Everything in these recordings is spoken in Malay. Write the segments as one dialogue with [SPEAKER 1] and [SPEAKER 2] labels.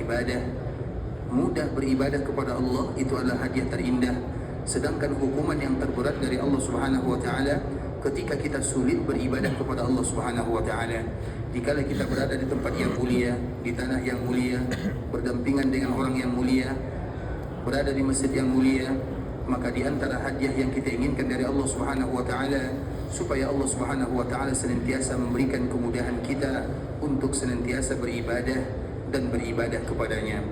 [SPEAKER 1] beribadah. Mudah beribadah kepada Allah itu adalah hadiah terindah. Sedangkan hukuman yang terberat dari Allah Subhanahu wa taala ketika kita sulit beribadah kepada Allah Subhanahu wa taala. Dikala kita berada di tempat yang mulia, di tanah yang mulia, berdampingan dengan orang yang mulia, berada di masjid yang mulia, maka di antara hadiah yang kita inginkan dari Allah Subhanahu wa taala supaya Allah Subhanahu wa taala senantiasa memberikan kemudahan kita untuk senantiasa beribadah dan beribadah kepadanya.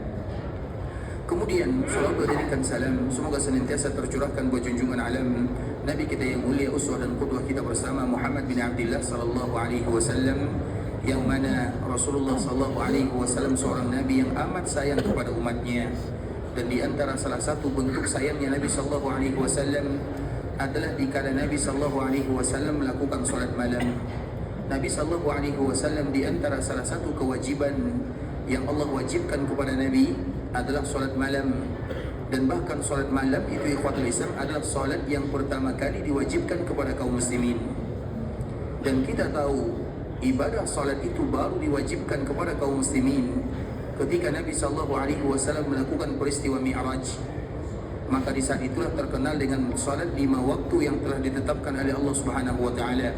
[SPEAKER 1] Kemudian salawat berikan salam semoga senantiasa tercurahkan buat junjungan alam Nabi kita yang mulia, uswah dan qudwah kita bersama Muhammad bin Abdullah sallallahu alaihi wasallam, yang mana Rasulullah sallallahu alaihi wasallam seorang nabi yang amat sayang kepada umatnya. Dan di antara salah satu bentuk sayangnya Nabi sallallahu alaihi wasallam adalah dikala Nabi sallallahu alaihi wasallam melakukan salat malam. Nabi sallallahu alaihi wasallam di antara salah satu kewajiban yang Allah wajibkan kepada Nabi adalah salat malam. Dan bahkan salat malam itu ikhwatul Islam adalah salat yang pertama kali diwajibkan kepada kaum muslimin. Dan kita tahu ibadah salat itu baru diwajibkan kepada kaum muslimin ketika Nabi sallallahu alaihi wasallam melakukan peristiwa Mi'raj. Maka di saat itulah terkenal dengan salat 5 waktu yang telah ditetapkan oleh Allah Subhanahu wa taala.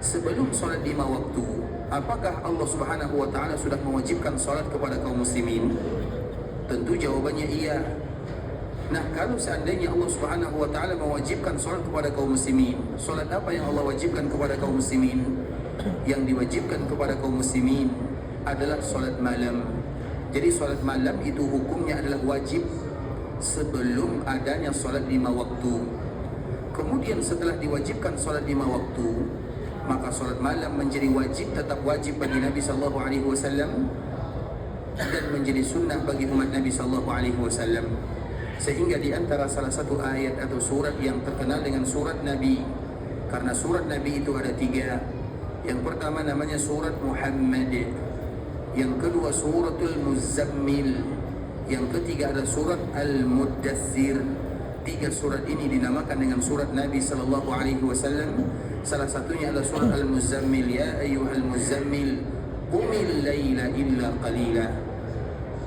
[SPEAKER 1] Sebelum salat 5 waktu, apakah Allah Subhanahu wa taala sudah mewajibkan salat kepada kaum muslimin? Tentu jawabannya iya. Nah, kalau seandainya Allah Subhanahu wa taala mewajibkan salat kepada kaum muslimin, salat apa yang Allah wajibkan kepada kaum muslimin? Yang diwajibkan kepada kaum muslimin adalah salat malam. Jadi salat malam itu hukumnya adalah wajib sebelum adanya salat 5 waktu. Kemudian setelah diwajibkan salat 5 waktu, maka salat malam menjadi wajib, tetap wajib bagi Nabi sallallahu alaihi wasallam dan menjadi sunnah bagi umat Nabi sallallahu alaihi wasallam. Sehingga di antara salah satu ayat atau surat yang terkenal dengan surat Nabi, karena surat Nabi itu ada 3. Yang pertama namanya surat Muhammad, yang kedua suratul Muzammil, yang ketiga adalah surat Al-Muddathir. 3 surat ini dinamakan dengan surat Nabi sallallahu alaihi wasallam. Salah satunya adalah surat Al-Muzammil, ya ayyuhal muzammil qumil laila illa qalila.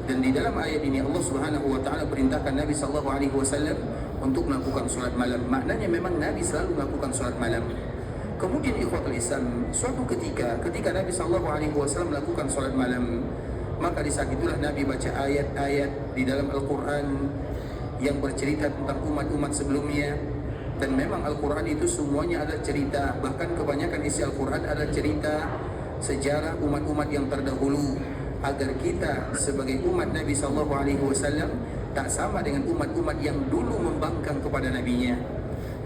[SPEAKER 1] Dan di dalam ayat ini Allah Subhanahu wa taala perintahkan Nabi sallallahu alaihi wasallam untuk melakukan salat malam. Maknanya memang Nabi selalu melakukan salat malam. Kemudian ikhwatul Islam, suatu ketika Nabi sallallahu alaihi wasallam melakukan salat malam, maka di saat itulah Nabi baca ayat-ayat di dalam Al-Quran yang bercerita tentang umat-umat sebelumnya. Dan memang Al-Quran itu semuanya adalah cerita, bahkan kebanyakan isi Al-Quran adalah cerita sejarah umat-umat yang terdahulu, agar kita sebagai umat Nabi sallallahu alaihi wasallam tak sama dengan umat-umat yang dulu membangkang kepada nabinya.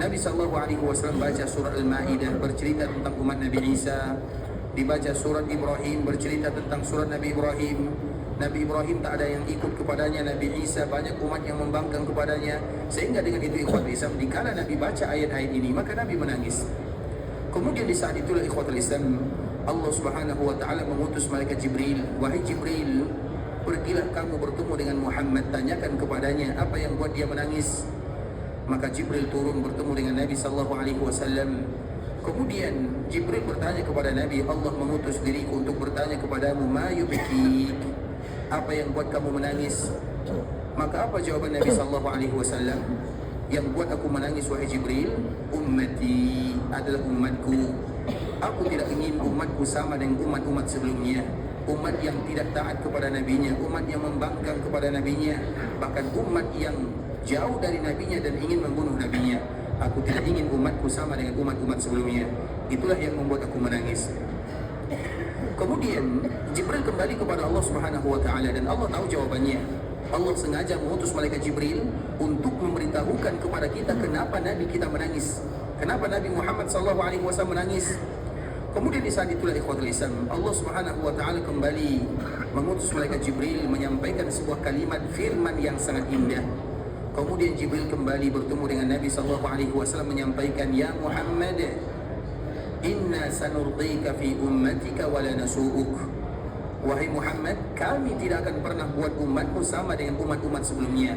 [SPEAKER 1] Nabi sallallahu alaihi wasallam baca surah Al-Maidah bercerita tentang umat Nabi Isa, dibaca surat Ibrahim bercerita tentang surat Nabi Ibrahim. Nabi Ibrahim tak ada yang ikut kepadanya, Nabi Isa banyak umat yang membangkang kepadanya. Sehingga dengan itu ikhwatul Islam, dikala Nabi baca ayat-ayat ini, maka Nabi menangis. Kemudian di saat itulah ikhwatul Islam, Allah Subhanahu wa taala mengutus malaikat Jibril, wahai Jibril, pergilah kamu bertemu dengan Muhammad, tanyakan kepadanya apa yang buat dia menangis. Maka Jibril turun bertemu dengan Nabi sallallahu alaihi wasallam. Kemudian Jibril bertanya kepada Nabi, Allah mengutus diriku untuk bertanya kepadamu, ma yubkik, apa yang buat kamu menangis? Maka apa jawaban Nabi sallallahu alaihi wasallam? Yang buat aku menangis wahai Jibril, ummati, adalah umatku. Aku tidak ingin umatku sama dengan umat-umat sebelumnya, umat yang tidak taat kepada nabinya, umat yang membangkang kepada nabinya, bahkan umat yang jauh dari nabinya dan ingin membunuh nabinya. Aku tidak ingin umatku sama dengan umat-umat sebelumnya. Itulah yang membuat aku menangis. Kemudian Jibril kembali kepada Allah Subhanahu wa taala dan Allah tahu jawabannya. Allah sengaja mengutus malaikat Jibril untuk memberitahukan kepada kita kenapa nabi kita menangis. Kenapa Nabi Muhammad sallallahu alaihi wasallam menangis? Kemudian di saat itulah ikhwatul Islam, Allah Subhanahu wa taala kembali mengutus malaikat Jibril menyampaikan sebuah kalimat firman yang sangat indah. Kemudian Jibril kembali bertemu dengan Nabi sallallahu alaihi wasallam menyampaikan, ya Muhammad, inna sanurdika fi ummatika wa la nasu'uk. Wahai Muhammad, kami tidak akan pernah buat umatmu sama dengan umat-umat sebelumnya.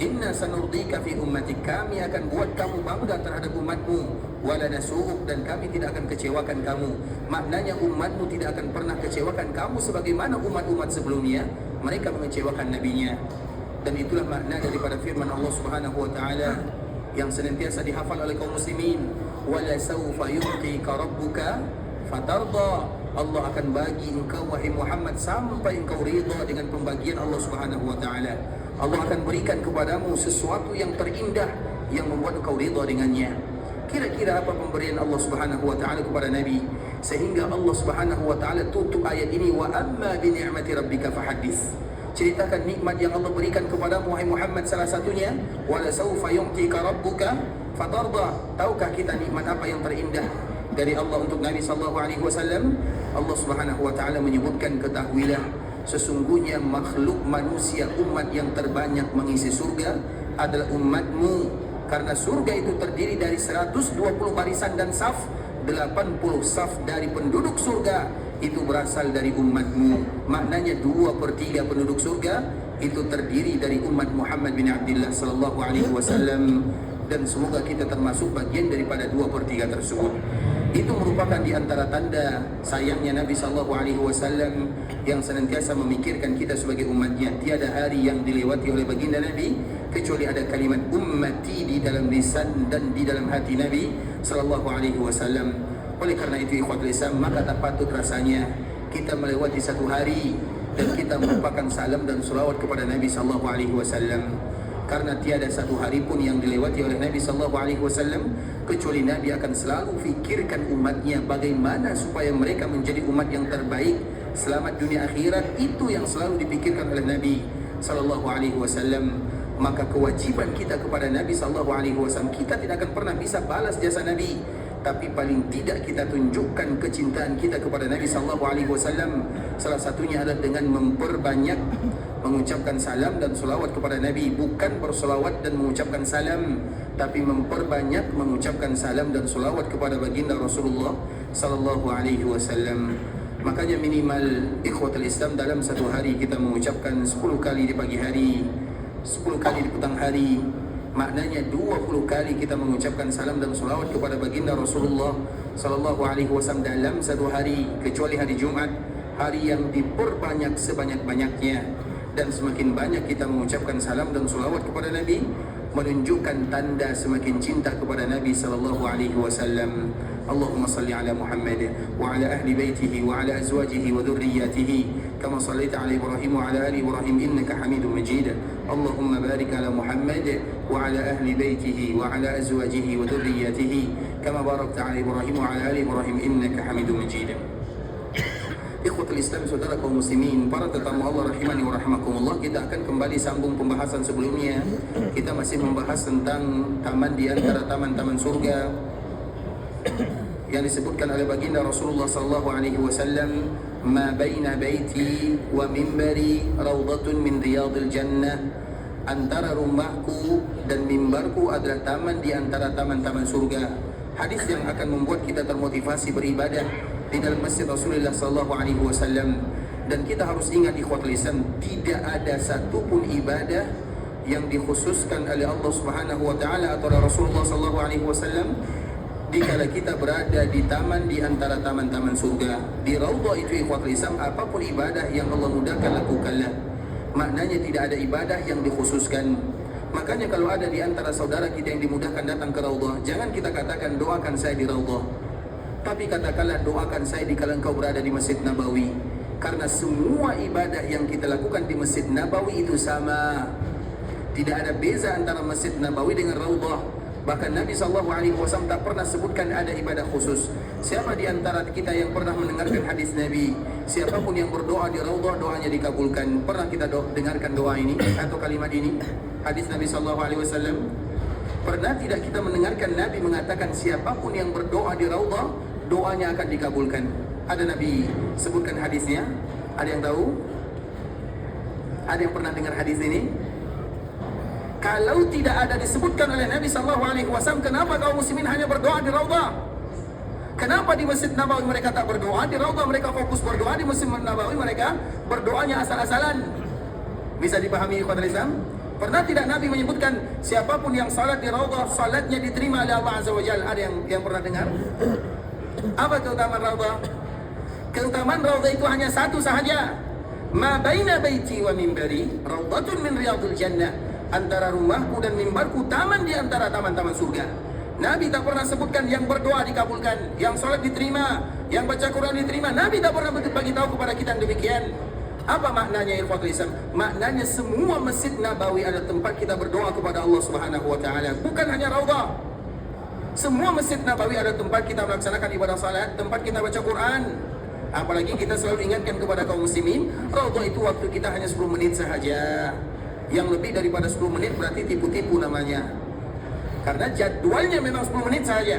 [SPEAKER 1] Inna sanurdika fi ummatik, kami akan buat kamu bangga terhadap umatmu, wala nasu'uk, dan kami tidak akan kecewakan kamu. Maknanya umatmu tidak akan pernah kecewakan kamu sebagaimana umat-umat sebelumnya. mereka mengecewakan nabinya. Dan itulah makna daripada firman Allah Subhanahu wa taala yang senantiasa dihafal oleh kaum muslimin, wala sawfa yu'tika rabbuka fatarda. Allah akan bagi engkau wahai Muhammad sampai engkau ridha dengan pembagian Allah Subhanahu wa taala. Allah akan berikan kepadamu sesuatu yang terindah yang membuat engkau ridha dengannya. Kira-kira apa pemberian Allah Subhanahu wa taala kepada Nabi sehingga Allah Subhanahu wa taala tutup ayat ini, wa amma bi ni'mati rabbika fahaddits. Ceritakan nikmat yang Allah berikan kepadamu wahai Muhammad, salah satunya wala sawfa yu'tika rabbuka fatarda. Tahukah kita nikmat apa yang terindah dari Allah untuk Nabi sallallahu alaihi wasallam? Allah Subhanahu wa taala menyebutkan, ketahuilah sesungguhnya makhluk manusia umat yang terbanyak mengisi surga adalah umatmu, karena surga itu terdiri dari 120 barisan dan saf. 80 saf dari penduduk surga itu berasal dari umatmu. Maknanya 2/3 penduduk surga itu terdiri dari umat Muhammad bin Abdullah sallallahu alaihi wasallam, dan semoga kita termasuk bagian daripada 2/3 tersebut. Itu merupakan di antara tanda sayangnya Nabi sallallahu alaihi wasallam yang senantiasa memikirkan kita sebagai umatnya. Tiada hari yang dilewati oleh baginda Nabi kecuali ada kalimat ummati di dalam lisan dan di dalam hati Nabi sallallahu alaihi wasallam. Oleh karena itu ikhwatul Islam, maka tak patut rasanya kita melewati satu hari dan kita merupakan salam dan selawat kepada Nabi sallallahu alaihi wasallam. Karena tiada satu hari pun yang dilewati oleh Nabi sallallahu alaihi wasallam kecuali Nabi akan selalu fikirkan umatnya bagaimana supaya mereka menjadi umat yang terbaik selamat dunia akhirat. Itu yang selalu dipikirkan oleh Nabi sallallahu alaihi wasallam. Maka kewajiban kita kepada Nabi sallallahu alaihi wasallam, kita tidak akan pernah bisa balas jasa Nabi, tapi paling tidak kita tunjukkan kecintaan kita kepada Nabi sallallahu alaihi wasallam. Salah satunya adalah dengan memperbanyak mengucapkan salam dan selawat kepada Nabi. Bukan berselawat dan mengucapkan salam, tapi memperbanyak mengucapkan salam dan selawat kepada baginda Rasulullah sallallahu alaihi wasallam. Makanya minimal ikhwatul Islam, dalam satu hari kita mengucapkan 10 kali di pagi hari, 10 kali di petang hari. Maknanya 20 kali kita mengucapkan salam dan selawat kepada baginda Rasulullah sallallahu alaihi wasallam dalam satu hari, kecuali hari Jumat, hari yang diperbanyak sebanyak-banyaknya. Dan semakin banyak kita mengucapkan salam dan selawat kepada Nabi, menunjukkan tanda semakin cinta kepada Nabi sallallahu alaihi wasallam. Allahumma salli ala Muhammad wa ala ahli baitihi wa ala azwajihi wa dhurriyyatihi kama sallaita ala Ibrahim wa ala ali Ibrahim innaka Hamidum Majid. Allahumma barik ala Muhammad wa ala ahli baitihi wa ala azwajihi wa dhurriyyatihi kama barakta ala Ibrahim wa ala ali Ibrahim innaka Hamidum Majid. Ikhwatul Islam, saudara kaum muslimin, para tetamu Allah rahimani wa rahimakumullah, kita akan kembali sambung pembahasan sebelumnya. Kita masih membahas tentang taman di antara taman-taman surga yang disebutkan oleh baginda Rasulullah sallallahu alaihi wasallam, ma baina baiti wa minbari raudhatun min riyadil jannah. Antara rumahku dan mimbarku adalah taman di antara taman-taman surga. Hadis yang akan membuat kita termotivasi beribadah di dalam masjid Rasulullah sallallahu alaihi wasallam. Dan kita harus ingat ikhwatul Islam, tidak ada satupun ibadah yang dikhususkan oleh Allah Subhanahu wa taala atau Rasulullah sallallahu alaihi wasallam dikala kita berada di taman di antara taman-taman surga. Di raudhah itu ikhwatul Islam, apapun ibadah yang Allah mudahkan lakukanlah. Maknanya tidak ada ibadah yang dikhususkan. Makanya kalau ada di antara saudara kita yang dimudahkan datang ke raudhah, jangan kita katakan doakan saya di raudhah, tapi katakanlah doakan saya di kala engkau berada di Masjid Nabawi. Karena semua ibadah yang kita lakukan di Masjid Nabawi itu sama. Tidak ada beza antara Masjid Nabawi dengan raudhah. Bahkan Nabi SAW tak pernah sebutkan ada ibadah khusus. Siapa di antara kita yang pernah mendengarkan hadis Nabi, siapapun yang berdoa di raudhah doanya dikabulkan? Pernah kita dengarkan doa ini atau kalimat ini? Hadis Nabi SAW. Pernah tidak kita mendengarkan Nabi mengatakan siapapun yang berdoa di raudhah doanya akan dikabulkan? Ada Nabi sebutkan hadisnya? Ada yang tahu? Ada yang pernah dengar hadis ini? Kalau tidak ada disebutkan oleh Nabi SAW, kenapa kaum muslimin hanya berdoa di raudhah? Kenapa di Masjid Nabawi mereka tak berdoa? Di raudhah mereka fokus berdoa, di Masjid Nabawi mereka berdoanya asal-asalan. Bisa dipahami ikhwatul Islam? Pernah tidak Nabi menyebutkan siapapun yang salat di raudhah, salatnya diterima oleh Allah Azza wa Jalla? Ada yang pernah dengar? Apa keutamaan raudhah? Keutamaan raudhah itu hanya satu sahaja. ma baina baiti wa mimbari raudhatun min riyadil jannah. Antara rumahku dan mimbarku taman di antara taman-taman surga. Nabi tak pernah sebutkan yang berdoa dikabulkan, yang sholat diterima, yang baca Quran diterima. Nabi tak pernah bagi tahu kepada kita yang demikian. Apa maknanya ikhwatul Islam? Maknanya semua Masjid Nabawi adalah tempat kita berdoa kepada Allah Subhanahu wa taala, bukan hanya raudhah. Semua Masjid Nabawi adalah tempat kita melaksanakan ibadah salat, tempat kita baca Quran. Apalagi kita selalu ingatkan kepada kaum muslimin, raudhah itu waktu kita hanya 10 menit sahaja. Yang lebih daripada 10 menit berarti tipu-tipu namanya. Karena jadwalnya memang 10 menit saja.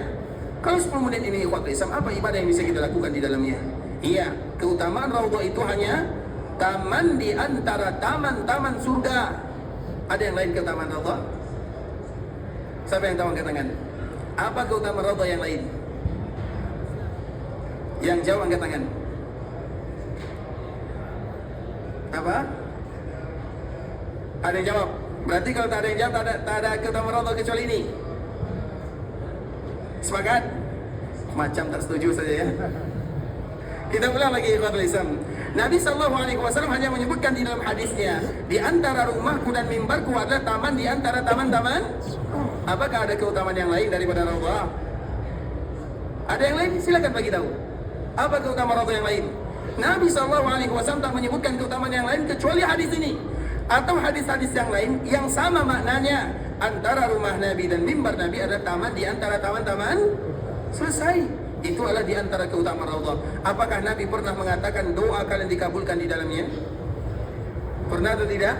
[SPEAKER 1] Kalau 10 menit ini ikhwatul Islam, apa ibadah yang bisa kita lakukan di dalamnya? Iya, keutamaan raudhah itu hanya taman di antara taman-taman surga. Ada yang lain ke taman raudhah? Siapa yang tahu angkat tangan? Apa keutamaan raudhah yang lain? Yang jauh angkat tangan. Apa? Ada yang jawab? Berarti kalau tak ada yang jawab, tak ada keutamaan raudhah kecuali ini. Sepakat? Macam tak setuju saja ya. Kita ulang lagi ikhwatul Islam. Nabi SAW hanya menyebutkan di dalam hadisnya, di antara rumahku dan mimbarku adalah taman di antara taman-taman. Apakah ada keutamaan yang lain daripada raudhah? Ada yang lain? Silakan bagi tahu. Apa keutamaan raudhah yang lain? Nabi SAW tak menyebutkan keutamaan yang lain kecuali hadis ini atau hadis-hadis yang lain yang sama maknanya. Antara rumah Nabi dan mimbar Nabi adalah taman di antara taman-taman. Selesai. Itu adalah di antara keutamaan raudhah. Apakah Nabi pernah mengatakan doa kalian dikabulkan di dalamnya? Pernah atau tidak?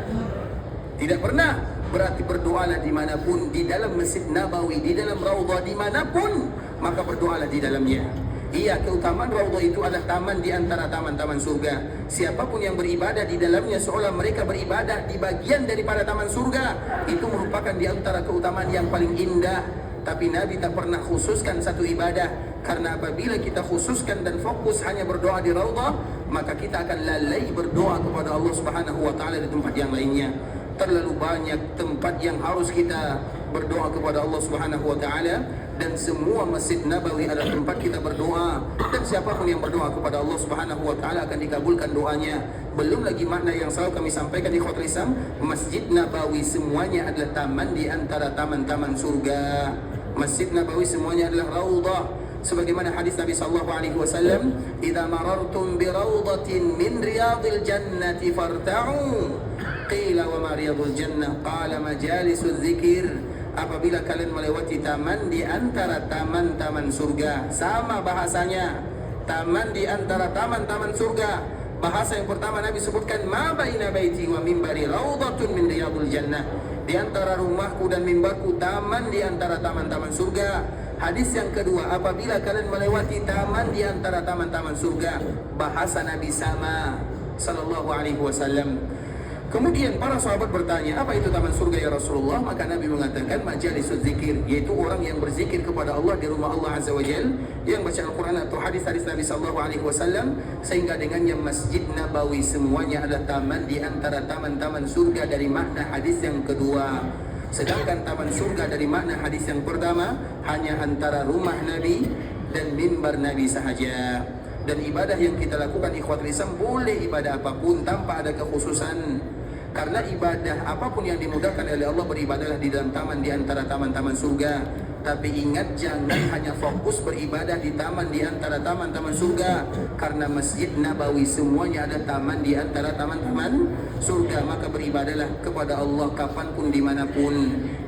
[SPEAKER 1] Tidak pernah. Berarti berdoalah dimanapun, di dalam Masjid Nabawi, di dalam raudhah, dimanapun, maka berdoalah di dalamnya. Iya, keutamaan raudhah itu adalah taman di antara taman-taman surga. Siapapun yang beribadah di dalamnya seolah mereka beribadah di bagian daripada taman surga, itu merupakan di antara keutamaan yang paling indah. Tapi Nabi tak pernah khususkan satu ibadah, karena apabila kita khususkan dan fokus hanya berdoa di raudhah, maka kita akan lalai berdoa kepada Allah Subhanahu wa taala di tempat yang lainnya. Terlalu banyak tempat yang harus kita berdoa kepada Allah Subhanahu wa taala, dan semua Masjid Nabawi adalah tempat kita berdoa, dan siapapun yang berdoa kepada Allah Subhanahu wa taala akan dikabulkan doanya. Belum lagi makna yang selalu kami sampaikan di ikhwatul Islam, Masjid Nabawi semuanya adalah taman di antara taman-taman surga. Masjid Nabawi semuanya adalah raudhah. Sebagaimana hadis Nabi sallallahu alaihi wasallam, "Idza marartum bi raudhatin min riyadil jannati farta'u." Qila wa ma riyadul jannah? Qala majalisuz zikir. Apabila kalian melewati taman di antara taman-taman surga, sama bahasanya. Taman di antara taman-taman surga. Bahasa yang pertama Nabi sebutkan, "Ma baina baiti wa mimbari raudhatun min riyadil jannah." Di antara rumahku dan mimbarku taman di antara taman-taman surga. Hadis yang kedua, apabila kalian melewati taman di antara taman-taman surga, bahasa Nabi sama sallallahu alaihi wasallam. Kemudian para sahabat bertanya, apa itu taman surga ya Rasulullah? Maka Nabi mengatakan majalisuz zikir, yaitu orang yang berzikir kepada Allah di rumah Allah Azza wa Jal, yang baca Al-Quran atau hadis-hadis Nabi sallallahu alaihi wasallam, sehingga dengannya Masjid Nabawi semuanya adalah taman di antara taman-taman surga dari makna hadis yang kedua. Sedangkan taman surga dari makna hadis yang pertama hanya antara rumah Nabi dan mimbar Nabi sahaja. Dan ibadah yang kita lakukan ikhwatul Islam boleh ibadah apapun tanpa ada kekhususan. Karena ibadah apapun yang dimudahkan oleh Allah, beribadahlah di dalam taman di antara taman-taman surga. Tapi ingat, jangan hanya fokus beribadah di taman di antara taman-taman surga, karena Masjid Nabawi semuanya ada taman di antara taman-taman surga. Maka beribadahlah kepada Allah kapanpun dimanapun,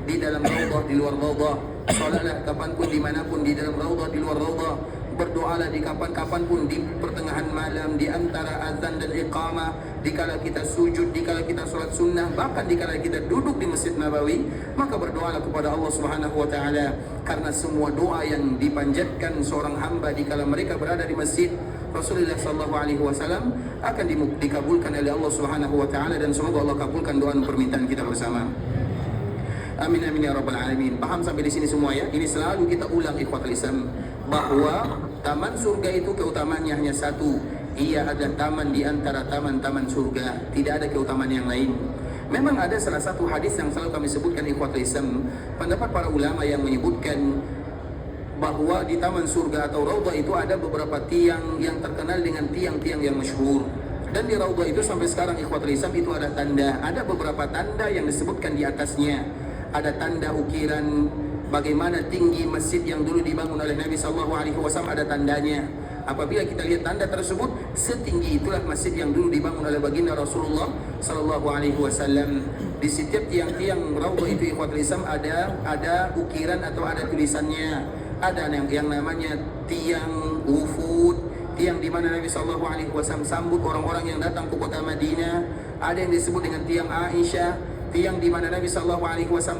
[SPEAKER 1] di dalam raudhah, di luar raudhah. Salatlah kapanpun dimanapun, di dalam raudhah, di luar raudhah. Berdoalah di kapan-kapan pun, di pertengahan malam, di antara azan dan iqamah, dikala kita sujud, dikala kita sholat sunnah, bahkan dikala kita duduk di Masjid Nabawi, maka berdoalah kepada Allah Subhanahu wa taala. Karena semua doa yang dipanjatkan seorang hamba dikala mereka berada di masjid Rasulullah sallallahu alaihi wasallam akan dikabulkan oleh Allah Subhanahu wa taala, dan semoga Allah kabulkan doa dan permintaan kita bersama. Amin amin ya rabbal alamin. Paham sampai di sini semua ya? Ini selalu kita ulang ikhwatul Islam, bahwa taman surga itu keutamaannya hanya satu. Ia adalah taman di antara taman-taman surga, tidak ada keutamaan yang lain. Memang ada salah satu hadis yang selalu kami sebutkan ikhwatul Islam, pendapat para ulama yang menyebutkan bahwa di taman surga atau raudhah itu ada beberapa tiang yang terkenal dengan tiang-tiang yang masyhur. Dan di Raudhah itu sampai sekarang ikhwatul Islam itu ada tanda, ada beberapa tanda yang disebutkan di atasnya. Ada tanda ukiran bagaimana tinggi masjid yang dulu dibangun oleh Nabi SAW, ada tandanya. Apabila kita lihat tanda tersebut, setinggi itulah masjid yang dulu dibangun oleh baginda Rasulullah SAW. Di setiap tiang-tiang Raudhah itu ikhwatul Islam ada ukiran atau ada tulisannya. Ada yang namanya tiang wufud, tiang di mana Nabi SAW sambut orang-orang yang datang ke kota Madinah. Ada yang disebut dengan tiang Aisyah, tiang di mana Nabi SAW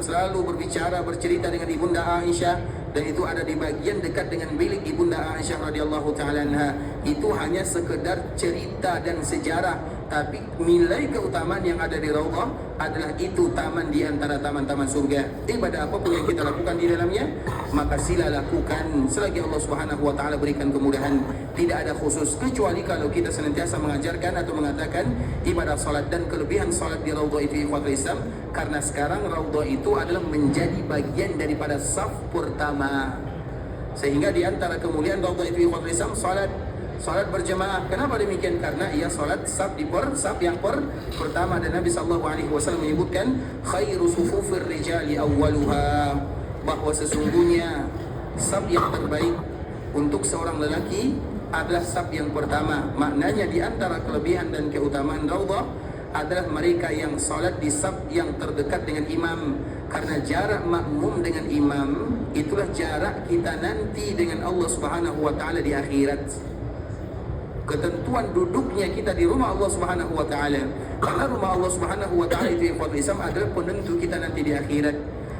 [SPEAKER 1] selalu bercerita dengan ibunda Aisyah, dan itu ada di bagian dekat dengan bilik ibunda Aisyah radhiyallahu taala anha. Itu hanya sekedar cerita dan sejarah, tapi nilai keutamaan yang ada di Raudhah adalah itu taman di antara taman-taman surga. Ibadah apapun yang kita lakukan di dalamnya, maka sila lakukan selagi Allah Subhanahu wa taala berikan kemudahan. Tidak ada khusus, kecuali kalau kita senantiasa mengajarkan atau mengatakan ibadah salat dan kelebihan salat di Raudhah itu ikhwatul Islam, karena sekarang Raudhah itu adalah menjadi bagian daripada saf pertama. Sehingga di antara kemuliaan Raudhah itu ikhwatul Islam salat berjemaah. Kenapa demikian? Karena ia salat saf yang pertama, dan Nabi SAW menyebutkan khairu sufufir rijali awwaluha, bahwa sesungguhnya saf yang terbaik untuk seorang lelaki adalah saf yang pertama. Maknanya di antara kelebihan dan keutamaan Raudhah adalah mereka yang salat di saf yang terdekat dengan imam, karena jarak makmum dengan imam itulah jarak kita nanti dengan Allah Subhanahu wa taala di akhirat. Ketentuan duduknya kita di rumah Allah Subhanahu wa taala, karena rumah Allah Subhanahu wa taala itu ikhwatul Islam adalah penentu kita nanti di akhirat.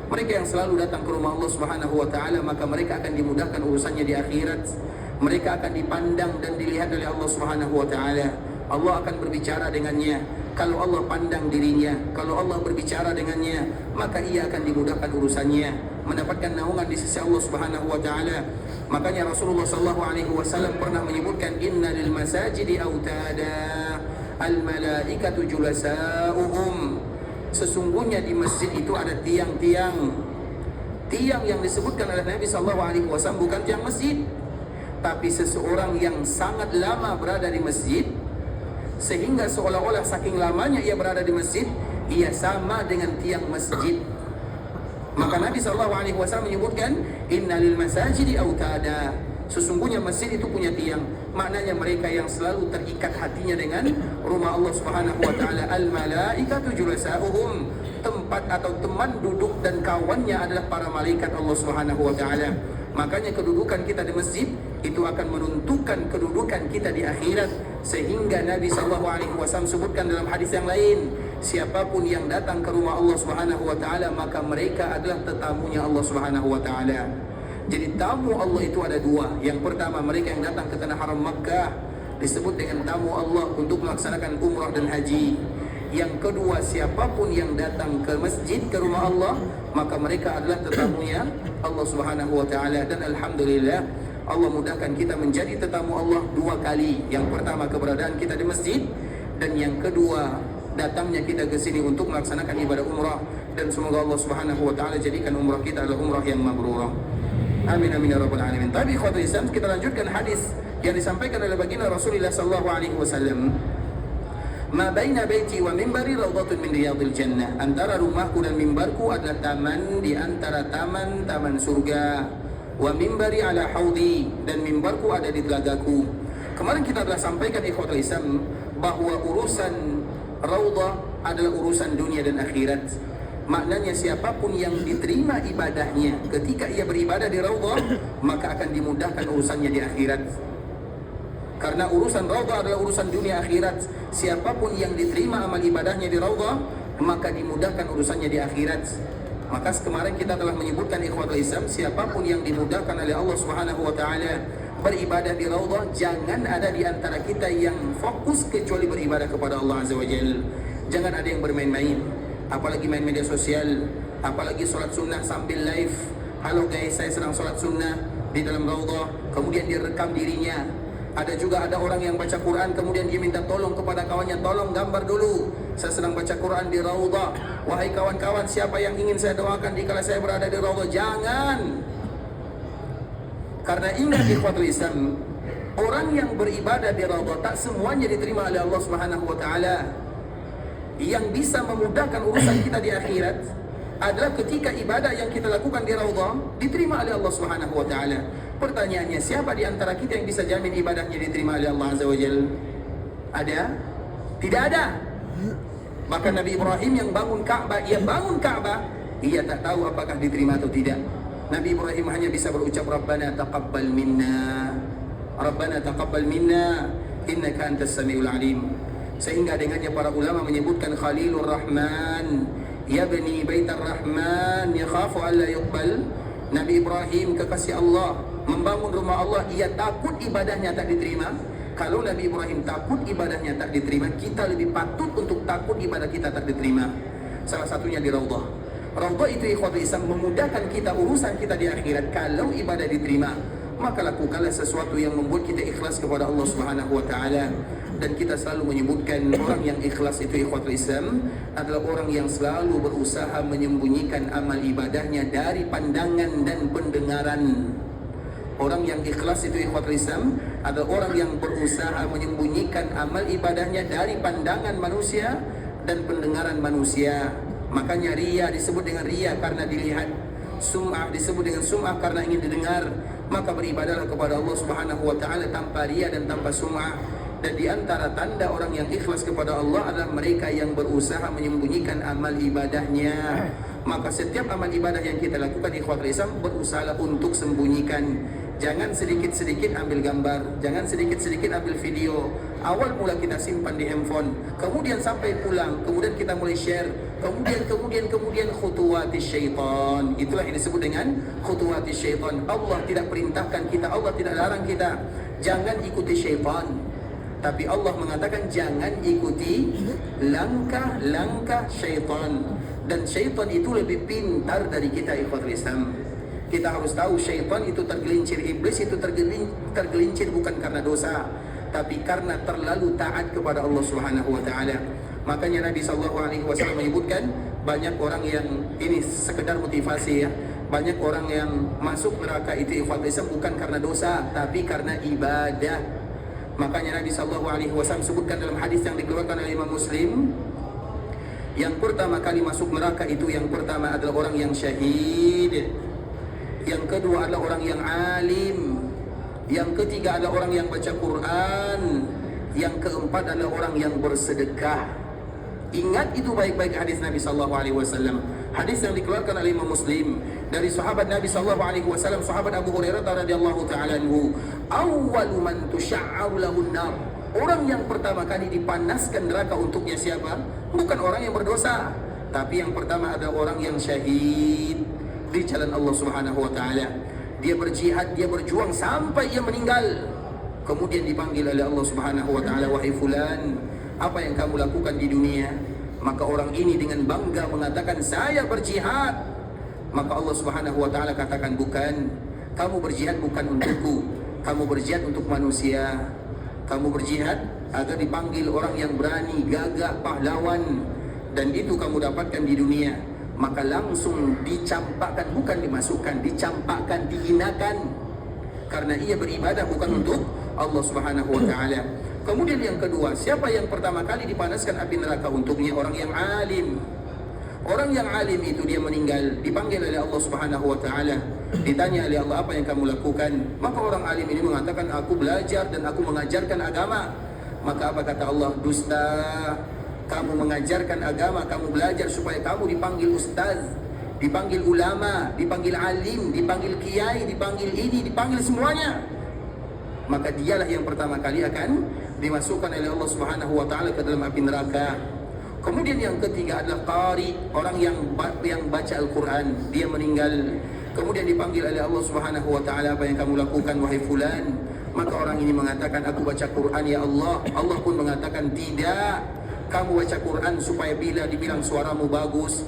[SPEAKER 1] Mereka yang selalu datang ke rumah Allah Subhanahu wa taala, maka mereka akan dimudahkan urusannya di akhirat. Mereka akan dipandang dan dilihat oleh Allah Subhanahu wa taala. Allah akan berbicara dengannya. Kalau Allah pandang dirinya, kalau Allah berbicara dengannya, maka ia akan dimudahkan urusannya, mendapatkan naungan di sisi Allah Subhanahu wa taala. Makanya Rasulullah SAW pernah menyebutkan inna lil masajidi autada al malaikatu julasa'uhum. Sesungguhnya di masjid itu ada tiang-tiang yang disebutkan oleh Nabi SAW bukan tiang masjid, tapi seseorang yang sangat lama berada di masjid, sehingga seolah-olah saking lamanya ia berada di masjid, ia sama dengan tiang masjid. Maka Nabi SAW menyebutkan inna lil masajidi autada, sesungguhnya masjid itu punya tiang. Maknanya mereka yang selalu terikat hatinya dengan rumah Allah Subhanahu wa taala. Al malaikatu julasa'uhum, tempat atau teman duduk dan kawannya adalah para malaikat Allah Subhanahu wa taala. Makanya kedudukan kita di masjid itu akan menentukan kedudukan kita di akhirat. Sehingga Nabi SAW sebutkan dalam hadis yang lain, siapapun yang datang ke rumah Allah Subhanahu wa taala, maka mereka adalah tetamunya Allah Subhanahu wa taala. Jadi tamu Allah itu ada dua. Yang pertama, mereka yang datang ke tanah haram Makkah disebut dengan tamu Allah untuk melaksanakan umrah dan haji. Yang kedua, siapapun yang datang ke masjid, ke rumah Allah, maka mereka adalah tetamunya Allah Subhanahu wa taala. Dan alhamdulillah Allah mudahkan kita menjadi tetamu Allah dua kali. Yang pertama keberadaan kita di masjid, dan yang kedua datangnya kita ke sini untuk melaksanakan ibadah umrah. Dan semoga Allah Subhanahu wa taala jadikan umrah kita adalah umrah yang mabrurah. Amin amin ya rabbal alamin. Tapi ikhwatul Islam, kita lanjutkan hadis yang disampaikan oleh baginda Rasulullah sallallahu alaihi wasallam. Ma baina baiti wa mimbari raudhatun min riyadil jannah. Antara rumahku dan mimbarku adalah taman di antara taman-taman surga. Wa mimbari ala haudi, dan mimbarku ada di telagaku. Kemarin kita telah sampaikan ikhwatul Islam bahwa urusan Raudhah adalah urusan dunia dan akhirat. Maknanya siapapun yang diterima ibadahnya ketika ia beribadah di Raudhah, maka akan dimudahkan urusannya di akhirat. Karena urusan Raudhah adalah urusan dunia akhirat. Siapapun yang diterima amal ibadahnya di Raudhah, maka dimudahkan urusannya di akhirat. Maka kemarin kita telah menyebutkan ikhwatul Islam, siapapun yang dimudahkan oleh Allah Subhanahu wa taala beribadah di Raudhah, jangan ada di antara kita yang fokus kecuali beribadah kepada Allah Azza wa Jalla. Jangan ada yang bermain-main, apalagi main media sosial, apalagi sholat sunnah sambil live. Halo guys, saya sedang sholat sunnah di dalam Raudhah, kemudian dia rekam dirinya. Ada juga orang yang baca Quran, kemudian dia minta tolong kepada kawannya, tolong gambar dulu, saya sedang baca Quran di Raudhah. Wahai kawan-kawan, siapa yang ingin saya doakan dikala saya berada di Raudhah? Jangan. Karena ingat ikhwatul Islam, Orang yang beribadah di Raudhah tak semuanya diterima oleh Allah Subhanahu wa taala. Yang bisa memudahkan urusan kita di akhirat adalah ketika ibadah yang kita lakukan di Raudhah diterima oleh Allah Subhanahu wa taala. Pertanyaannya, siapa di antara kita yang bisa jamin ibadahnya diterima oleh Allah Azza wa Jalla? Ada? Tidak ada. Maka Nabi Ibrahim yang bangun Ka'bah, ia tak tahu apakah diterima atau tidak. Nabi Ibrahim hanya bisa berucap Rabbana taqabbal minna, Rabbana taqabbal minna innaka antas samiul alim. Sehingga dengannya para ulama menyebutkan Khalilur Rahman, yabni baitar Rahman yakhafu alla yuqbal. Nabi Ibrahim kekasih Allah membangun rumah Allah, ia takut ibadahnya tak diterima. Kalau Nabi Ibrahim takut ibadahnya tak diterima, kita lebih patut untuk takut ibadah kita tak diterima. Salah satunya di Raudhah. Raudhah itu ikhwatul Islam memudahkan kita urusan kita di akhirat. Kalau ibadah diterima, maka lakukanlah sesuatu yang membuat kita ikhlas kepada Allah Subhanahu wa taala. Dan kita selalu menyebutkan orang yang ikhlas itu ikhwatul Islam adalah orang yang selalu berusaha menyembunyikan amal ibadahnya dari pandangan dan pendengaran. Orang yang ikhlas itu ikhwatul Islam adalah orang yang berusaha menyembunyikan amal ibadahnya dari pandangan manusia dan pendengaran manusia. Makanya riya disebut dengan riya karena dilihat, sum'ah disebut dengan sum'ah karena ingin didengar. Maka beribadahlah kepada Allah Subhanahu wa taala tanpa riya dan tanpa sum'ah. Dan di antara tanda orang yang ikhlas kepada Allah adalah mereka yang berusaha menyembunyikan amal ibadahnya. Maka setiap amal ibadah yang kita lakukan ikhwatul Islam, berusaha untuk sembunyikan. Jangan sedikit-sedikit ambil gambar, jangan sedikit-sedikit ambil video. Awal mula kita simpan di handphone, kemudian sampai pulang, kemudian kita mulai share, kemudian khutuwatis syaitan. Itulah yang disebut dengan khutuwatis syaitan. Allah tidak perintahkan kita, Allah tidak larang kita jangan ikuti syaitan. Tapi Allah mengatakan jangan ikuti langkah-langkah syaitan. Dan syaitan itu lebih pintar dari kita ikhwatul Islam. Kita harus tahu syaitan itu tergelincir, iblis itu tergelincir bukan karena dosa, tapi karena terlalu taat kepada Allah Subhanahu wa taala. Makanya Nabi sallallahu alaihi wasallam menyebutkan banyak orang yang ini sekedar motivasi ya. Banyak orang yang masuk neraka itu ikhwatul Islam bukan karena dosa, tapi karena ibadah. Makanya Nabi sallallahu alaihi wasallam sebutkan dalam hadis yang dikeluarkan oleh Imam Muslim, yang pertama kali masuk neraka itu yang pertama adalah orang yang syahid, yang kedua adalah orang yang alim, yang ketiga adalah orang yang baca Quran, yang keempat adalah orang yang bersedekah. Ingat itu baik-baik hadis Nabi sallallahu alaihi wasallam. Hadis yang dikeluarkan oleh Imam Muslim dari sahabat Nabi sallallahu alaihi wasallam, sahabat Abu Hurairah radhiyallahu taala anhu, awwalu man tusya'aru lahun nar. Orang yang pertama kali dipanaskan neraka untuknya siapa? Bukan orang yang berdosa, tapi yang pertama ada orang yang syahid di jalan Allah Subhanahu wa taala. Dia berjihad, dia berjuang sampai ia meninggal. Kemudian dipanggil oleh Allah Subhanahu wa taala, wahai fulan, apa yang kamu lakukan di dunia? Maka orang ini dengan bangga mengatakan, saya berjihad. Maka Allah Subhanahu wa taala katakan, bukan. Kamu berjihad bukan untukku, kamu berjihad untuk manusia. Kamu berjihad agar dipanggil orang yang berani, gagah, pahlawan. Dan itu kamu dapatkan di dunia. Maka langsung dicampakkan, bukan dimasukkan, dicampakkan, dihinakan. Karena ia beribadah bukan untuk Allah Subhanahu wa taala. Kemudian yang kedua, siapa yang pertama kali dipanaskan api neraka untuknya? Orang yang alim. Orang yang alim itu dia meninggal, dipanggil oleh Allah Subhanahu wa taala. Ditanya oleh Allah, apa yang kamu lakukan? Maka orang alim ini mengatakan, aku belajar dan aku mengajarkan agama. Maka apa kata Allah? Dusta. Kamu mengajarkan agama, kamu belajar supaya kamu dipanggil ustaz, dipanggil ulama, dipanggil alim, dipanggil kiai, dipanggil ini, dipanggil semuanya. Maka dialah yang pertama kali akan dimasukkan oleh Allah Subhanahu wa taala ke dalam api neraka. Kemudian yang ketiga adalah qari, orang yang baca Al-Quran, dia meninggal. Kemudian dipanggil oleh Allah Subhanahu wa taala, apa yang kamu lakukan wahai fulan? Maka orang ini mengatakan, aku baca Quran ya Allah. Allah pun mengatakan, tidak. Kamu baca Quran supaya bila dibilang suaramu bagus,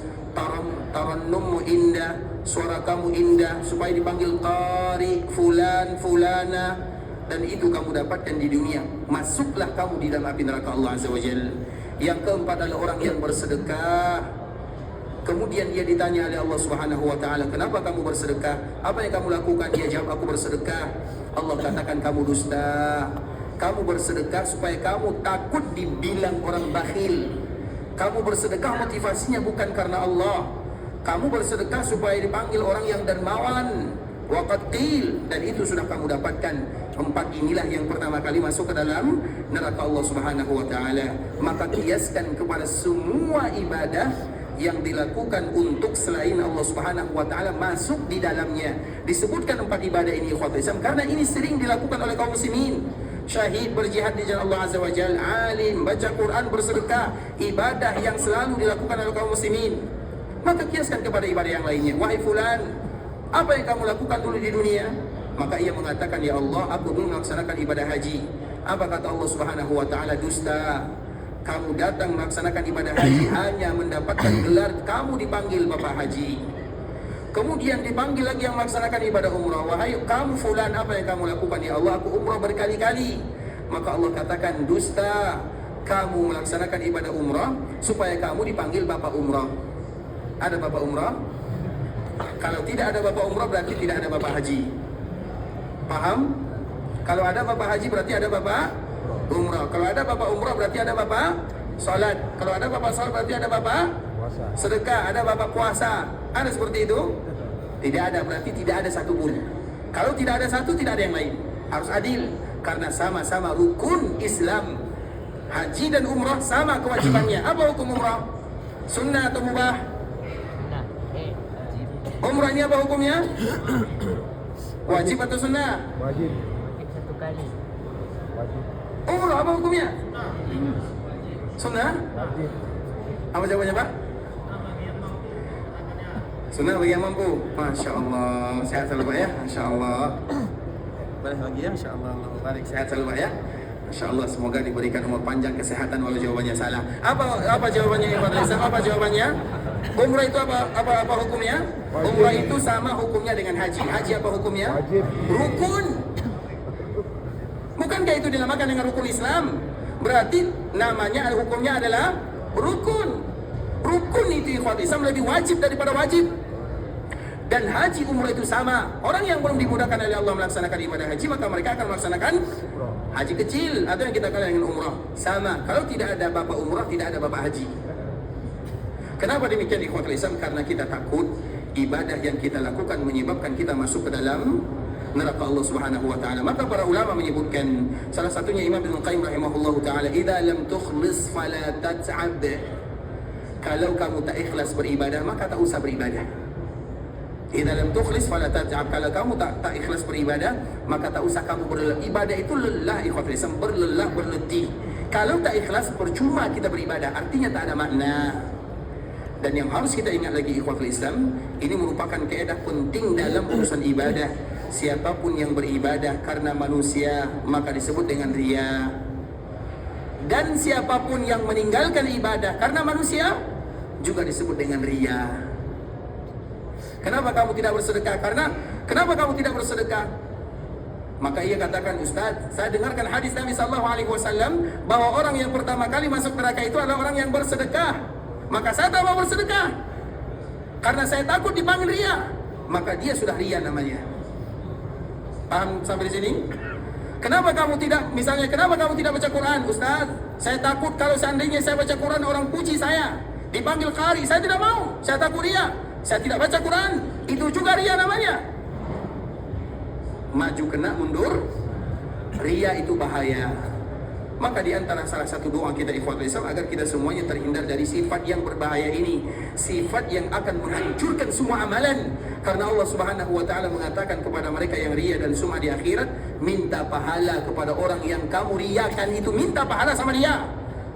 [SPEAKER 1] tarannummu indah, suara kamu indah, supaya dipanggil qari, fulan, fulana. Dan itu kamu dapatkan di dunia. Masuklah kamu di dalam api neraka Allah Azza wa Jalla. Yang keempat adalah orang yang bersedekah. Kemudian dia ditanya oleh Allah Subhanahu wa taala, "Kenapa kamu bersedekah? Apa yang kamu lakukan?" Dia jawab, "Aku bersedekah." Allah katakan, "Kamu dusta. Kamu bersedekah supaya kamu takut dibilang orang bakhil. Kamu bersedekah motivasinya bukan karena Allah. Kamu bersedekah supaya dipanggil orang yang dermawan. Waqad qil, dan itu sudah kamu dapatkan." Empat inilah yang pertama kali masuk ke dalam neraka Allah Subhanahu wa taala. Maka kiaskan kepada semua ibadah yang dilakukan untuk selain Allah Subhanahu wa taala masuk di dalamnya. Disebutkan empat ibadah ini ikhwatul Islam karena ini sering dilakukan oleh kaum muslimin. Syahid, berjihad di jalan Allah Azza wa Jalla, alim, baca Quran, bersedekah, ibadah yang selalu dilakukan oleh kaum muslimin. Maka kiaskan kepada ibadah yang lainnya. Wahai fulan, apa yang kamu lakukan dulu di dunia? Maka ia mengatakan, "Ya Allah, aku dulu melaksanakan ibadah haji." Apa kata Allah Subhanahu wa taala? "Dusta. Kamu datang melaksanakan ibadah haji hanya mendapatkan gelar kamu dipanggil Bapak Haji." Kemudian dipanggil lagi yang melaksanakan ibadah umrah. "Wahai kamu fulan, apa yang kamu lakukan?" "Ya Allah, aku umrah berkali-kali." Maka Allah katakan, "Dusta. Kamu melaksanakan ibadah umrah supaya kamu dipanggil Bapak Umrah." Ada Bapak Umrah? Kalau tidak ada Bapak Umrah berarti tidak ada Bapak Haji. Paham? Kalau ada Bapak Haji berarti ada Bapak Umrah. Kalau ada Bapak Umrah berarti ada Bapak Salat. Kalau ada Bapak Salat berarti ada Bapak Sedekah. Ada Bapak Puasa. Ada seperti itu? Tidak ada, berarti tidak ada satu pun. Kalau tidak ada satu, tidak ada yang lain. Harus adil, karena sama-sama rukun Islam. Haji dan umrah sama kewajibannya. Apa hukum umrah? Sunnah atau mubah? Umrah ini apa hukumnya? Wajib atau sunnah?
[SPEAKER 2] Wajib.
[SPEAKER 3] Satu kali.
[SPEAKER 2] Wajib.
[SPEAKER 1] Umrah apa hukumnya? Sunnah?
[SPEAKER 2] Wajib.
[SPEAKER 1] Apa jawabannya Pak? Sunnah bagi yang mampu. Masya Allah. Sehat selalu Pak ya. Masya Allah. Boleh lagi ya. Masya Allah. Allah barik. Sehat selalu Pak ya. Masya Allah. Semoga diberikan umur panjang, kesehatan. Walau jawabannya salah. Apa jawabannya Ibu Islam? Apa jawabannya? Umrah itu apa hukumnya?
[SPEAKER 2] Wajib.
[SPEAKER 1] Umrah itu sama hukumnya dengan haji. Haji apa hukumnya?
[SPEAKER 2] Wajib.
[SPEAKER 1] Rukun. Bukankah itu dinamakan dengan rukun Islam? Berarti namanya hukumnya adalah rukun. Rukun itu ikhwat Islam lebih wajib daripada wajib. Dan haji umrah itu sama. Orang yang belum dimudahkan oleh Allah melaksanakan ibadah haji, maka mereka akan melaksanakan haji kecil atau yang kita kenal dengan umrah. Sama. Kalau tidak ada bapak umrah, tidak ada bapak haji. Kenapa demikian ikhwatul Islam? Karena kita takut ibadah yang kita lakukan menyebabkan kita masuk ke dalam neraka Allah Subhanahu wa taala. Maka para ulama menyebutkan, salah satunya Imam Ibnu Qayyim rahimahullahu taala, "Idza lam tukhlis fala tat'ab." Kalau kamu tak ikhlas beribadah, maka tak usah beribadah. Idza lam tukhlis fala tat'ab. Kalau kamu tak ikhlas beribadah, maka tak usah kamu berlelah. Ibadah itu lelah ikhwatul Islam, berlelah, berletih. Kalau tak ikhlas percuma kita beribadah, artinya tak ada makna. Dan yang harus kita ingat lagi ikhwatul Islam, ini merupakan kaedah penting dalam urusan ibadah. Siapapun yang beribadah karena manusia, maka disebut dengan riya. Dan siapapun yang meninggalkan ibadah karena manusia, juga disebut dengan riya. Kenapa kamu tidak bersedekah? Kenapa kamu tidak bersedekah? Maka ia katakan, "Ustaz, saya dengarkan hadis Nabi SAW bahwa orang yang pertama kali masuk neraka itu adalah orang yang bersedekah. Maka saya tak mau bersedekah karena saya takut dipanggil riya." Maka dia sudah riya namanya. Paham sampai di sini? Kenapa kamu tidak baca Quran? "Ustaz, saya takut kalau seandainya saya baca Quran orang puji saya, dipanggil qari, saya tidak mau, saya takut riya. Saya tidak baca Quran." Itu juga riya namanya. Maju kena, mundur. Riya itu bahaya. Maka di antara salah satu doa kita ikhwatul Islam agar kita semuanya terhindar dari sifat yang berbahaya ini, sifat yang akan menghancurkan semua amalan. Karena Allah Subhanahu wa taala mengatakan kepada mereka yang riya dan sum'ah di akhirat, minta pahala kepada orang yang kamu riakan itu, minta pahala sama dia.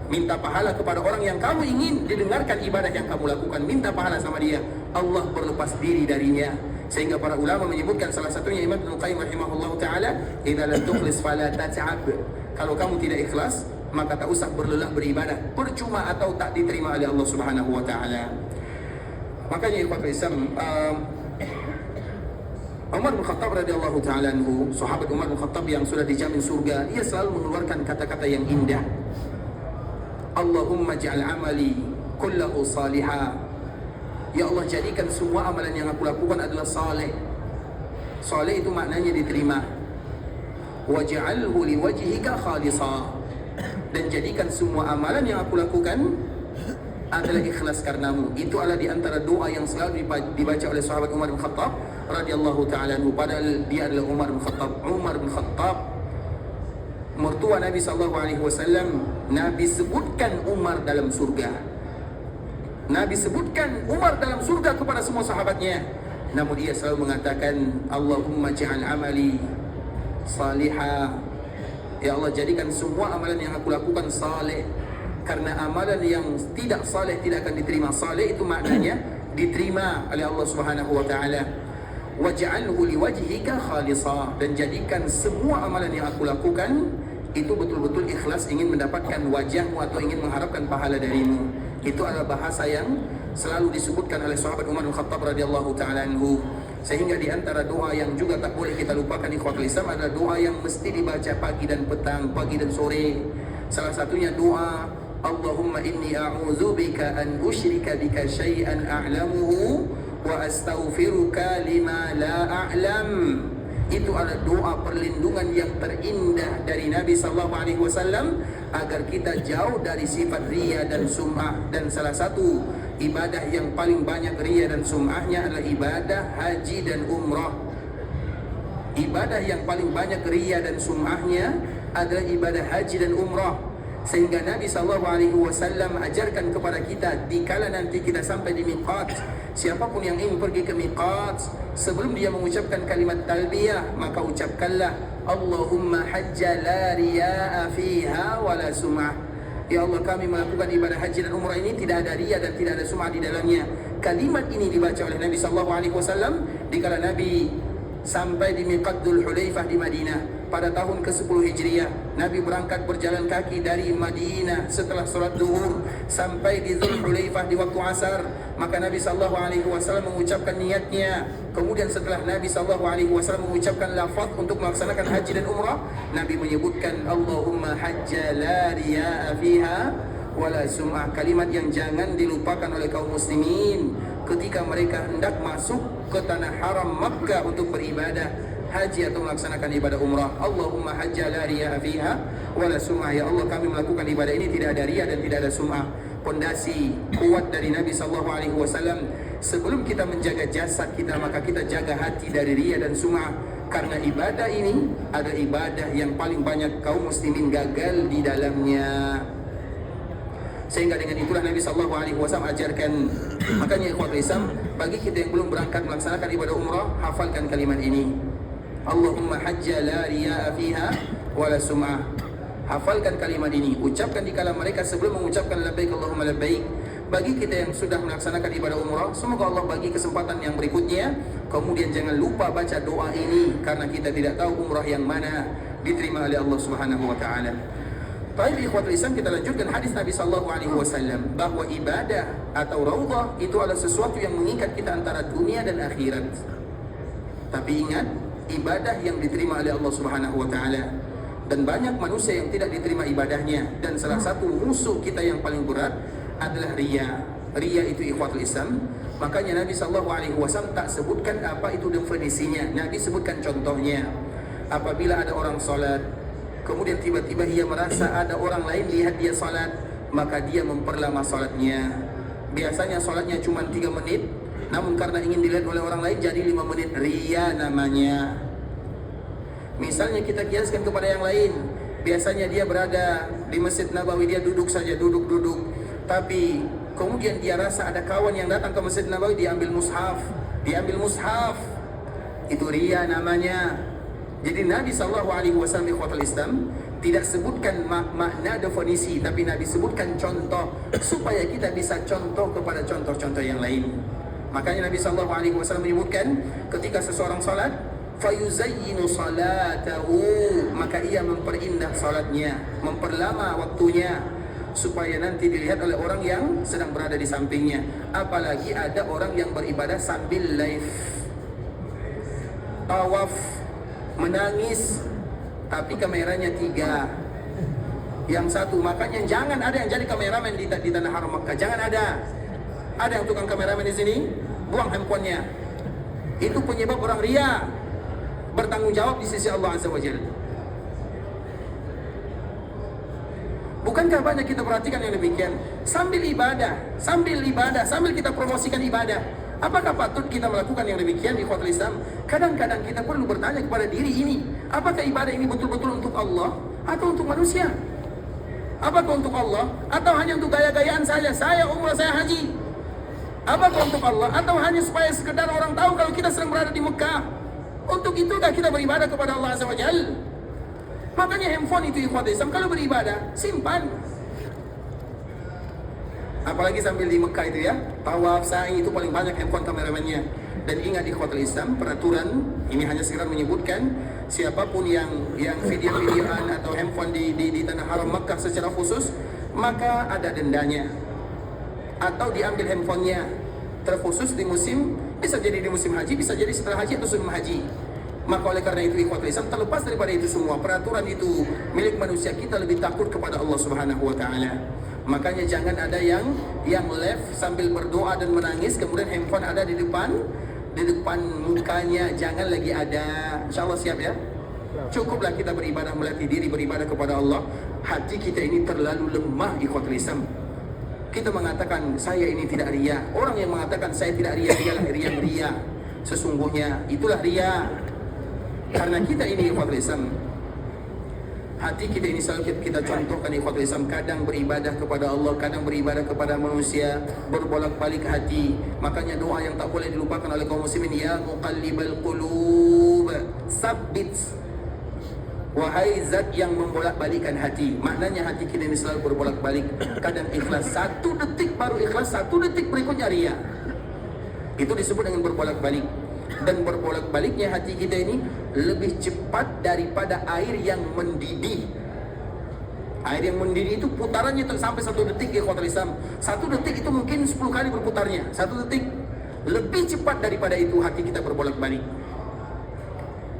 [SPEAKER 1] Minta pahala kepada orang yang kamu ingin didengarkan ibadah yang kamu lakukan, minta pahala sama dia. Allah berlepas diri darinya. Sehingga para ulama menyebutkan, salah satunya Imam Ibnu Qayyim rahimahullahu taala, "Idza lam tukhlis fala tat'ab." Kalau kamu tidak ikhlas, maka tak usah berlelah beribadah, percuma atau tak diterima oleh Allah Subhanahu wa taala. Makanya ikhwatul Islam, Umar bin Khattab radhiyallahu taala anhu, sahabat Umar bin Khattab yang sudah dijamin surga, ia selalu mengeluarkan kata-kata yang indah. "Allahumma ja'al amali kullahu salihah Ya Allah, jadikan semua amalan yang aku lakukan adalah saleh. Saleh itu maknanya diterima. Waj'alhu liwajhika khalisa. Dan jadikan semua amalan yang aku lakukan adalah ikhlas karenamu. Itu adalah di antara doa yang selalu dibaca oleh sahabat Umar bin Khattab radhiyallahu taala anhu, padahal dia adalah Umar bin Khattab. Umar bin Khattab, mertua Nabi sallallahu alaihi wasallam, Nabi sebutkan Umar dalam surga. Nabi sebutkan Umar dalam surga kepada semua sahabatnya. Namun dia selalu mengatakan, Allahumma ja'al amali salihah. Ya Allah, jadikan semua amalan yang aku lakukan saleh. Karena amalan yang tidak saleh tidak akan diterima. Saleh itu maknanya diterima oleh Allah Subhanahu wa taala. Waj'alhu liwajhika khalisa. Dan jadikan semua amalan yang aku lakukan itu betul-betul ikhlas, ingin mendapatkan wajahmu atau ingin mengharapkan pahala darimu. Itu adalah bahasa yang selalu disebutkan oleh sahabat Umar bin Khattab radhiyallahu taala anhu. Sehingga di antara doa yang juga tak boleh kita lupakan ikhwatul Islam adalah doa yang mesti dibaca pagi dan petang, pagi dan sore. Salah satunya doa Allahumma inni a'udzubika an usyrika bika syai'an a'lamuhu wa astaghfiruka lima la a'lam. Itu adalah doa perlindungan yang terindah dari Nabi sallallahu alaihi wasallam agar kita jauh dari sifat riya dan sum'ah. Dan salah satu ibadah yang paling banyak riya dan sum'ahnya adalah ibadah haji dan umrah. Ibadah yang paling banyak riya dan sum'ahnya adalah ibadah haji dan umrah. Sehingga Nabi SAW ajarkan kepada kita, dikala nanti kita sampai di miqat, siapapun yang ingin pergi ke miqat, sebelum dia mengucapkan kalimat talbiyah, maka ucapkanlah Allahumma hajja la riya'a fiha wa la sum'ah. Ya Allah, kami melakukan ibadah haji dan umrah ini tidak ada riya dan tidak ada sum'ah di dalamnya. Kalimat ini dibaca oleh Nabi SAW dikala Nabi sampai di miqat Dzul Hulaifah di Madinah pada tahun ke-10 Hijriah. Nabi berangkat berjalan kaki dari Madinah setelah sholat zuhur sampai di Dzul Hulaifah di waktu asar. Maka Nabi SAW mengucapkan niatnya. Kemudian setelah Nabi SAW mengucapkan lafaz untuk melaksanakan haji dan umrah, Nabi menyebutkan Allahumma hajja la riya'a fiha wala sum'ah. Kalimat yang jangan dilupakan oleh kaum muslimin ketika mereka hendak masuk ke tanah haram Makkah untuk beribadah haji atau melaksanakan ibadah umrah. Allahumma hajja la riya'a fiha wala sum'ah. Ya Allah, kami melakukan ibadah ini tidak ada riya dan tidak ada sum'ah. Pondasi kuat dari Nabi SAW. Sebelum kita menjaga jasad kita, maka kita jaga hati dari riya dan sum'ah. Karena ibadah ini ada ibadah yang paling banyak kaum muslimin gagal di dalamnya. Sehingga dengan itulah Nabi SAW ajarkan. Makanya ikhwatul Islam, bagi kita yang belum berangkat melaksanakan ibadah umrah, hafalkan kalimat ini, Allahumma hajja la riya'a fiha wala sum'ah. Hafalkan kalimat ini, ucapkan di kala mereka sebelum mengucapkan labbaik Allahumma labbaik. Bagi kita yang sudah melaksanakan ibadah umrah, semoga Allah bagi kesempatan yang berikutnya. Kemudian jangan lupa baca doa ini, karena kita tidak tahu umrah yang mana diterima oleh Allah Subhanahu wa taala. Baik ikhwatul Islam, kita lanjutkan hadis Nabi sallallahu alaihi wasallam bahwa ibadah atau raudhah itu adalah sesuatu yang mengikat kita antara dunia dan akhirat. Tapi ingat, ibadah yang diterima oleh Allah Subhanahu wa taala. Dan banyak manusia yang tidak diterima ibadahnya. Dan salah satu musuh kita yang paling berat adalah riya. Riya itu ikhwatul Islam. Makanya Nabi SAW tak sebutkan apa itu definisinya. Nabi sebutkan contohnya. Apabila ada orang salat, kemudian tiba-tiba ia merasa ada orang lain lihat dia salat, maka dia memperlama salatnya. Biasanya salatnya cuma 3 menit, namun karena ingin dilihat oleh orang lain jadi 5 menit. Riya namanya. Misalnya kita kiaskan kepada yang lain, biasanya dia berada di Masjid Nabawi, dia duduk saja, duduk. Tapi kemudian dia rasa ada kawan yang datang ke Masjid Nabawi, dia ambil mushaf. Itu riya namanya. Jadi Nabi SAW ikhwatul Islam tidak sebutkan makna definisi, tapi Nabi sebutkan contoh supaya kita bisa contoh kepada contoh-contoh yang lain. Makanya Nabi SAW menyebutkan ketika seseorang salat, fayuzayyinu salatahu, maka ia memperindah salatnya, memperlama waktunya supaya nanti dilihat oleh orang yang sedang berada di sampingnya. Apalagi ada orang yang beribadah sambil live, tawaf, menangis, tapi kameranya 3, yang satu. Makanya jangan ada yang jadi kameramen di tanah haram Makkah, jangan ada. Ada yang tukang kameramen di sini, buang handphonenya. Itu penyebab orang ria, bertanggung jawab di sisi Allah Azza wa Jalla. Bukankah banyak kita perhatikan yang demikian? Sambil ibadah, sambil kita promosikan ibadah. Apakah patut kita melakukan yang demikian di ikhwatul Islam? Kadang-kadang kita perlu bertanya kepada diri ini, apakah ibadah ini betul-betul untuk Allah atau untuk manusia? Apakah untuk Allah atau hanya untuk gaya-gayaan saja? Saya umrah, saya haji. Apakah untuk Allah atau hanya supaya sekedar orang tahu kalau kita sedang berada di Mekah? Untuk itukah kita beribadah kepada Allah Azza wa Jalla? Makanya handphone itu ikhwatul Islam kalau beribadah simpan. Apalagi sambil di Mekah itu ya, tawaf, sa'i itu paling banyak handphone kameramennya. Dan ingat ikhwatul Islam, peraturan ini hanya sekedar menyebutkan siapapun yang video-videoan atau handphone di tanah haram Mekah secara khusus, maka ada dendanya. Atau diambil handphonenya terkhusus di musim, bisa jadi di musim haji, bisa jadi setelah haji atau sebelum haji. Maka oleh karena itu ikhwatul Islam, terlepas daripada itu semua, peraturan itu milik manusia, kita lebih takut kepada Allah Subhanahu wa taala. Makanya jangan ada yang live sambil berdoa dan menangis, kemudian handphone ada di depan mukanya, jangan lagi ada. Insyaallah siap ya. Cukuplah kita beribadah, melatih diri beribadah kepada Allah. Hati kita ini terlalu lemah ikhwatul Islam. Kita mengatakan saya ini tidak ria. Orang yang mengatakan saya tidak ria, dialah yang ria. Sesungguhnya itulah ria. Karena kita ini ikhwatul Islam, hati kita ini selalu kita contohkan ikhwatul Islam, kadang beribadah kepada Allah, kadang beribadah kepada manusia, berbolak-balik hati. Makanya doa yang tak boleh dilupakan oleh kaum muslimin, ya muqallibal qulub sabbit. Wahai zat yang membolak-balikan hati. Maknanya hati kita ini selalu berbolak-balik. Kadang ikhlas 1 detik, baru ikhlas 1 detik berikutnya ria. Itu disebut dengan berbolak-balik. Dan berbolak-baliknya hati kita ini lebih cepat daripada air yang mendidih. Air yang mendidih itu putarannya sampai 1 detik ya ikhwatul Islam. 1 detik itu mungkin 10 kali berputarnya. 1 detik lebih cepat daripada itu hati kita berbolak-balik.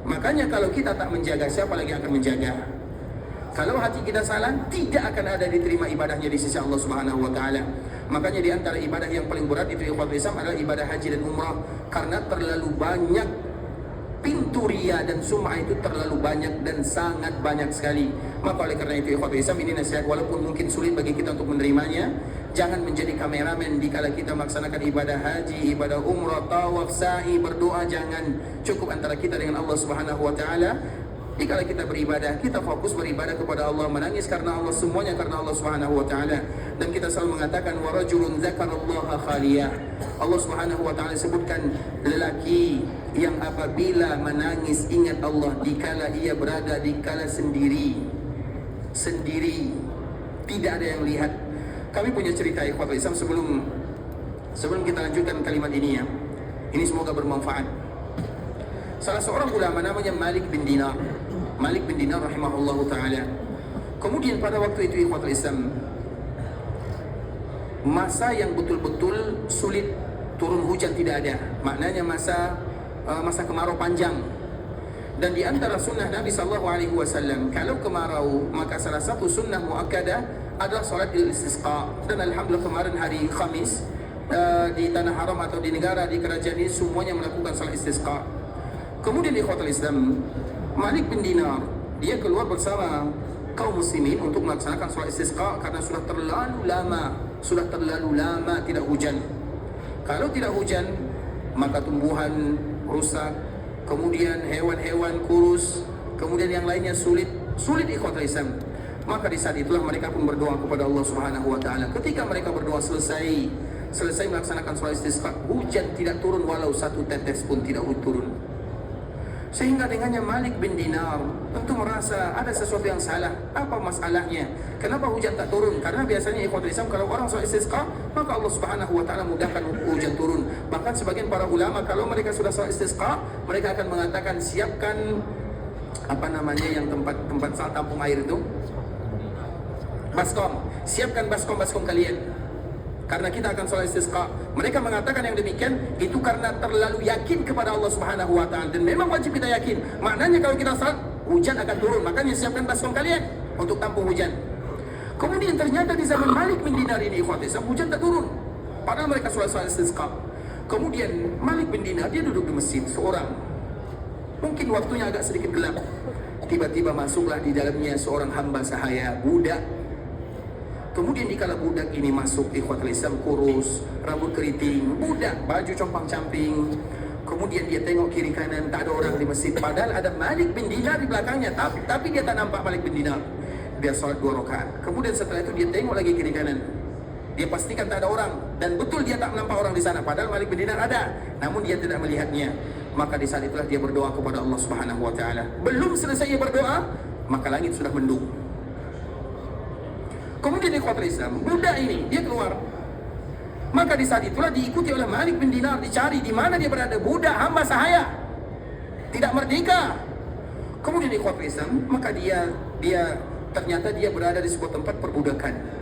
[SPEAKER 1] Makanya kalau kita tak menjaga, siapa lagi akan menjaga? Kalau hati kita salah, tidak akan ada diterima ibadahnya di sisi Allah Subhanahu wa taala. Makanya di antara ibadah yang paling berat itu ikhwatul Islam adalah ibadah haji dan umrah, karena terlalu banyak pintu ria dan sum'ah itu terlalu banyak dan sangat banyak sekali. Maka oleh karena itu ikhwatul Islam, ini nasihat walaupun mungkin sulit bagi kita untuk menerimanya. Jangan menjadi kameramen dikala kita melaksanakan ibadah haji, ibadah umrah, tawaf, sa'i, berdoa. Jangan, cukup antara kita dengan Allah Subhanahu wa taala. Dikala kita beribadah, kita fokus beribadah kepada Allah, menangis karena Allah, semuanya karena Allah Subhanahu wa taala. Dan kita selalu mengatakan wa rajulun dzakarallaha khaliyah. Allah Subhanahu wa taala sebutkan lelaki yang apabila menangis ingat Allah dikala ia berada dikala sendiri, tidak ada yang lihat. Kami punya cerita ikhwatul Islam sebelum kita lanjutkan kalimat ini ya. Ini semoga bermanfaat. Salah seorang ulama namanya Malik bin Dinar rahimahullahu taala. Kemudian pada waktu itu ikhwatul Islam, masa yang betul-betul sulit, turun hujan tidak ada. Maknanya masa kemarau panjang. Dan di antara sunnah Nabi SAW, kalau kemarau, maka salah satu sunnah muakkadah adalah solat istisqa. Dan alhamdulillah kemarin hari Khamis di tanah haram atau di negara, di kerajaan ini semuanya melakukan solat istisqa. Kemudian di ikhwatul Islam, Malik bin Dinar dia keluar bersama kaum muslimin untuk melaksanakan solat istisqa karena sudah terlalu lama tidak hujan. Kalau tidak hujan, maka tumbuhan rusak, kemudian hewan-hewan kurus, kemudian yang lainnya sulit ikhwatul Islam. Maka di saat itulah mereka pun berdoa kepada Allah Subhanahu wa taala. Ketika mereka berdoa selesai melaksanakan salat istisqa, hujan tidak turun walau 1 tetes pun tidak turun. Sehingga dengannya Malik bin Dinar tentu merasa ada sesuatu yang salah. Apa masalahnya? Kenapa hujan tak turun? Karena biasanya ikhwatul Islam kalau orang salat istisqa, maka Allah Subhanahu wa taala mudahkan hujan turun. Bahkan sebagian para ulama kalau mereka sudah salat istisqa, mereka akan mengatakan siapkan yang tempat saat tampung air itu, baskom, siapkan baskom kalian, karena kita akan sholat istisqa. Mereka mengatakan yang demikian itu karena terlalu yakin kepada Allah Subhanahu wa taala, dan memang wajib kita yakin. Maknanya kalau kita salat, hujan akan turun, makanya siapkan baskom kalian untuk tampung hujan. Kemudian ternyata di zaman Malik bin Dinar ini ikhwati, hujan tak turun. Padahal mereka solat istisqa. Kemudian Malik bin Dinar dia duduk di masjid seorang. Mungkin waktunya agak sedikit gelap. Tiba-tiba masuklah di dalamnya seorang hamba sahaya, budak. Kemudian dikala budak ini masuk, ikhwatul Islam, kurus, rambut keriting, budak, baju compang-camping. Kemudian dia tengok kiri kanan, tak ada orang di masjid. Padahal ada Malik bin Dinar di belakangnya, tapi dia tak nampak Malik bin Dinar. Dia solat 2 rakaat. Kemudian setelah itu dia tengok lagi kiri kanan. Dia pastikan tak ada orang, dan betul dia tak nampak orang di sana. Padahal Malik bin Dinar ada, namun dia tidak melihatnya. Maka di saat itulah dia berdoa kepada Allah Subhanahu wa taala. Belum selesai dia berdoa, maka langit sudah mendung. Kemudian ikhwatul Islam, budak ini dia keluar. Maka di saat itulah diikuti oleh Malik bin Dinar, dicari di mana dia berada. Budak hamba sahaya, tidak merdeka. Kemudian ikhwatul Islam, maka dia ternyata dia berada di sebuah tempat perbudakan.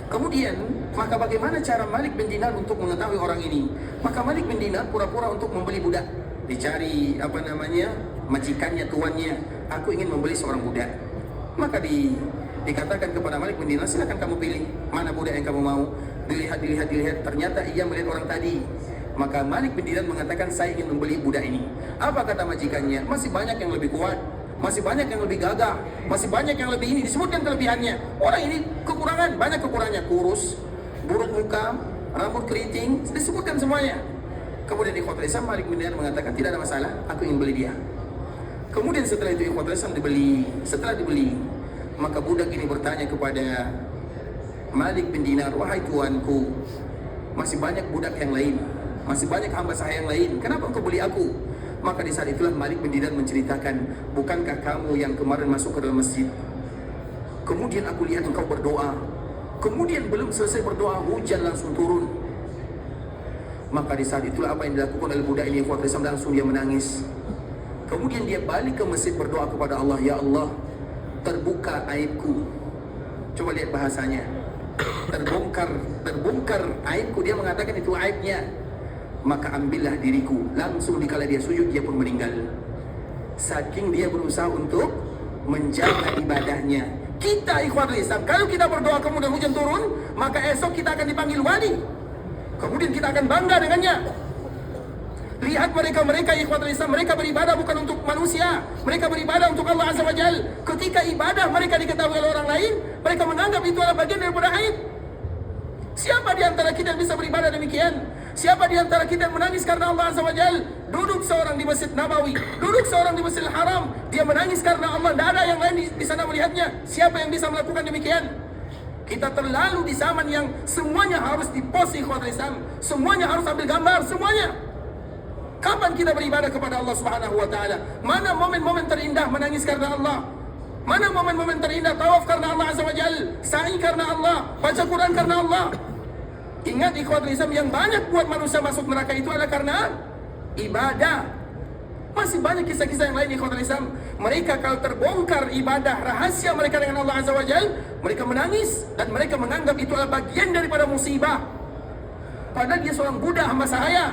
[SPEAKER 1] Kemudian, maka bagaimana cara Malik bin Dinar untuk mengetahui orang ini? Maka Malik bin Dinar pura-pura untuk membeli budak. Dicari majikannya, tuannya. Aku ingin membeli seorang budak. Maka dikatakan kepada Malik bin Dinar, silakan kamu pilih mana budak yang kamu mau. Dilihat. Ternyata ia melihat orang tadi. Maka Malik bin Dinar mengatakan, saya ingin membeli budak ini. Apa kata majikannya? Masih banyak yang lebih kuat, masih banyak yang lebih gagah, masih banyak yang lebih ini. Disebutkan kelebihannya. Orang ini kekurangan, banyak kekurangannya. Kurus, buruk muka, rambut keriting, disebutkan semuanya. Kemudian ikhwatul Islam, Malik bin Dinar mengatakan, tidak ada masalah, aku ingin beli dia. Kemudian setelah itu ikhwatul Islam dibeli. Setelah dibeli, maka budak ini bertanya kepada Malik bin Dinar, wahai tuanku, masih banyak budak yang lain, masih banyak hamba saya yang lain, kenapa engkau beli aku? Maka di saat itulah Malik bin Dinar menceritakan, bukankah kamu yang kemarin masuk ke dalam masjid? Kemudian aku lihat engkau berdoa. Kemudian belum selesai berdoa, hujan langsung turun. Maka di saat itulah apa yang dilakukan oleh budak ini, langsung dia menangis. Kemudian dia balik ke masjid berdoa kepada Allah, ya Allah, terbuka aibku. Coba lihat bahasanya, terbongkar aibku. Dia mengatakan itu aibnya. Maka ambillah diriku. Langsung dikala dia sujud, dia pun meninggal. Saking dia berusaha untuk menjaga ibadahnya. Kita ikhwatul Islam, kalau kita berdoa kemudian hujan turun, maka esok kita akan dipanggil wali. Kemudian kita akan bangga dengannya. Lihat mereka ikhwatul Islam, mereka beribadah bukan untuk manusia, mereka beribadah untuk Allah Azza wa Jal. Ketika ibadah mereka diketahui oleh orang lain, mereka menganggap itu adalah bagian daripada aib. Siapa di antara kita yang bisa beribadah demikian? Siapa di antara kita yang menangis karena Allah Azza wa Jal? Duduk seorang di Masjid Nabawi, duduk seorang di Masjidil Haram, dia menangis karena Allah, tidak ada yang lain di sana melihatnya. Siapa yang bisa melakukan demikian? Kita terlalu di zaman yang semuanya harus dipost ikhwatul Islam, semuanya harus ambil gambar, semuanya. Kapan kita beribadah kepada Allah Subhanahu wa taala? Mana momen-momen terindah menangis karena Allah? Mana momen-momen terindah tawaf karena Allah Azza wa Jal, sa'i karena Allah, baca Quran karena Allah? Ingat ikhwatul Islam, yang banyak buat manusia masuk neraka itu adalah karena ibadah. Masih banyak kisah-kisah yang lain ikhwatul Islam. Mereka kalau terbongkar ibadah rahasia mereka dengan Allah Azza wa Jal, mereka menangis dan mereka menganggap itu adalah bagian daripada musibah. Padahal dia seorang budak hamba sahaya.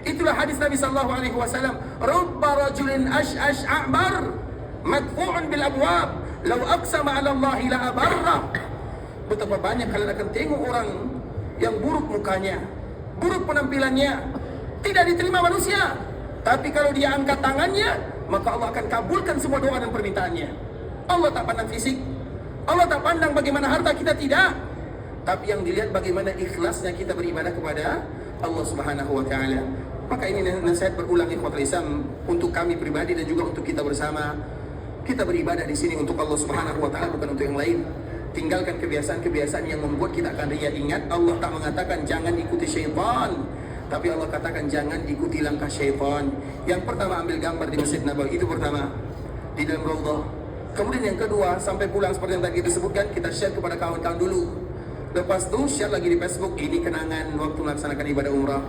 [SPEAKER 1] Itulah hadis Nabi sallallahu alaihi wasallam, rubba rajulin ash'ash a'bar madfu'un bil abwab law aqsama 'ala Allah la abarra. Betapa banyak kalian akan tengok orang yang buruk mukanya, buruk penampilannya, tidak diterima manusia. Tapi kalau dia angkat tangannya, maka Allah akan kabulkan semua doa dan permintaannya. Allah tak pandang fisik, Allah tak pandang bagaimana harta kita, tidak. Tapi yang dilihat bagaimana ikhlasnya kita beribadah kepada Allah Subhanahu wa taala. Maka ini nasihat berulang ikhwatul Islam untuk kami pribadi dan juga untuk kita bersama. Kita beribadah di sini untuk Allah Subhanahu wa taala, bukan untuk yang lain. Tinggalkan kebiasaan-kebiasaan yang membuat kita akan ria. Ingat, Allah tak mengatakan jangan ikuti syaitan, tapi Allah katakan jangan ikuti langkah syaitan. Yang pertama, ambil gambar di Masjid Nabawi, itu pertama, di dalam Raudhah. Kemudian yang kedua, sampai pulang seperti yang tadi disebutkan, kita share kepada kawan-kawan dulu. Lepas itu share lagi di Facebook, ini kenangan waktu melaksanakan ibadah umrah.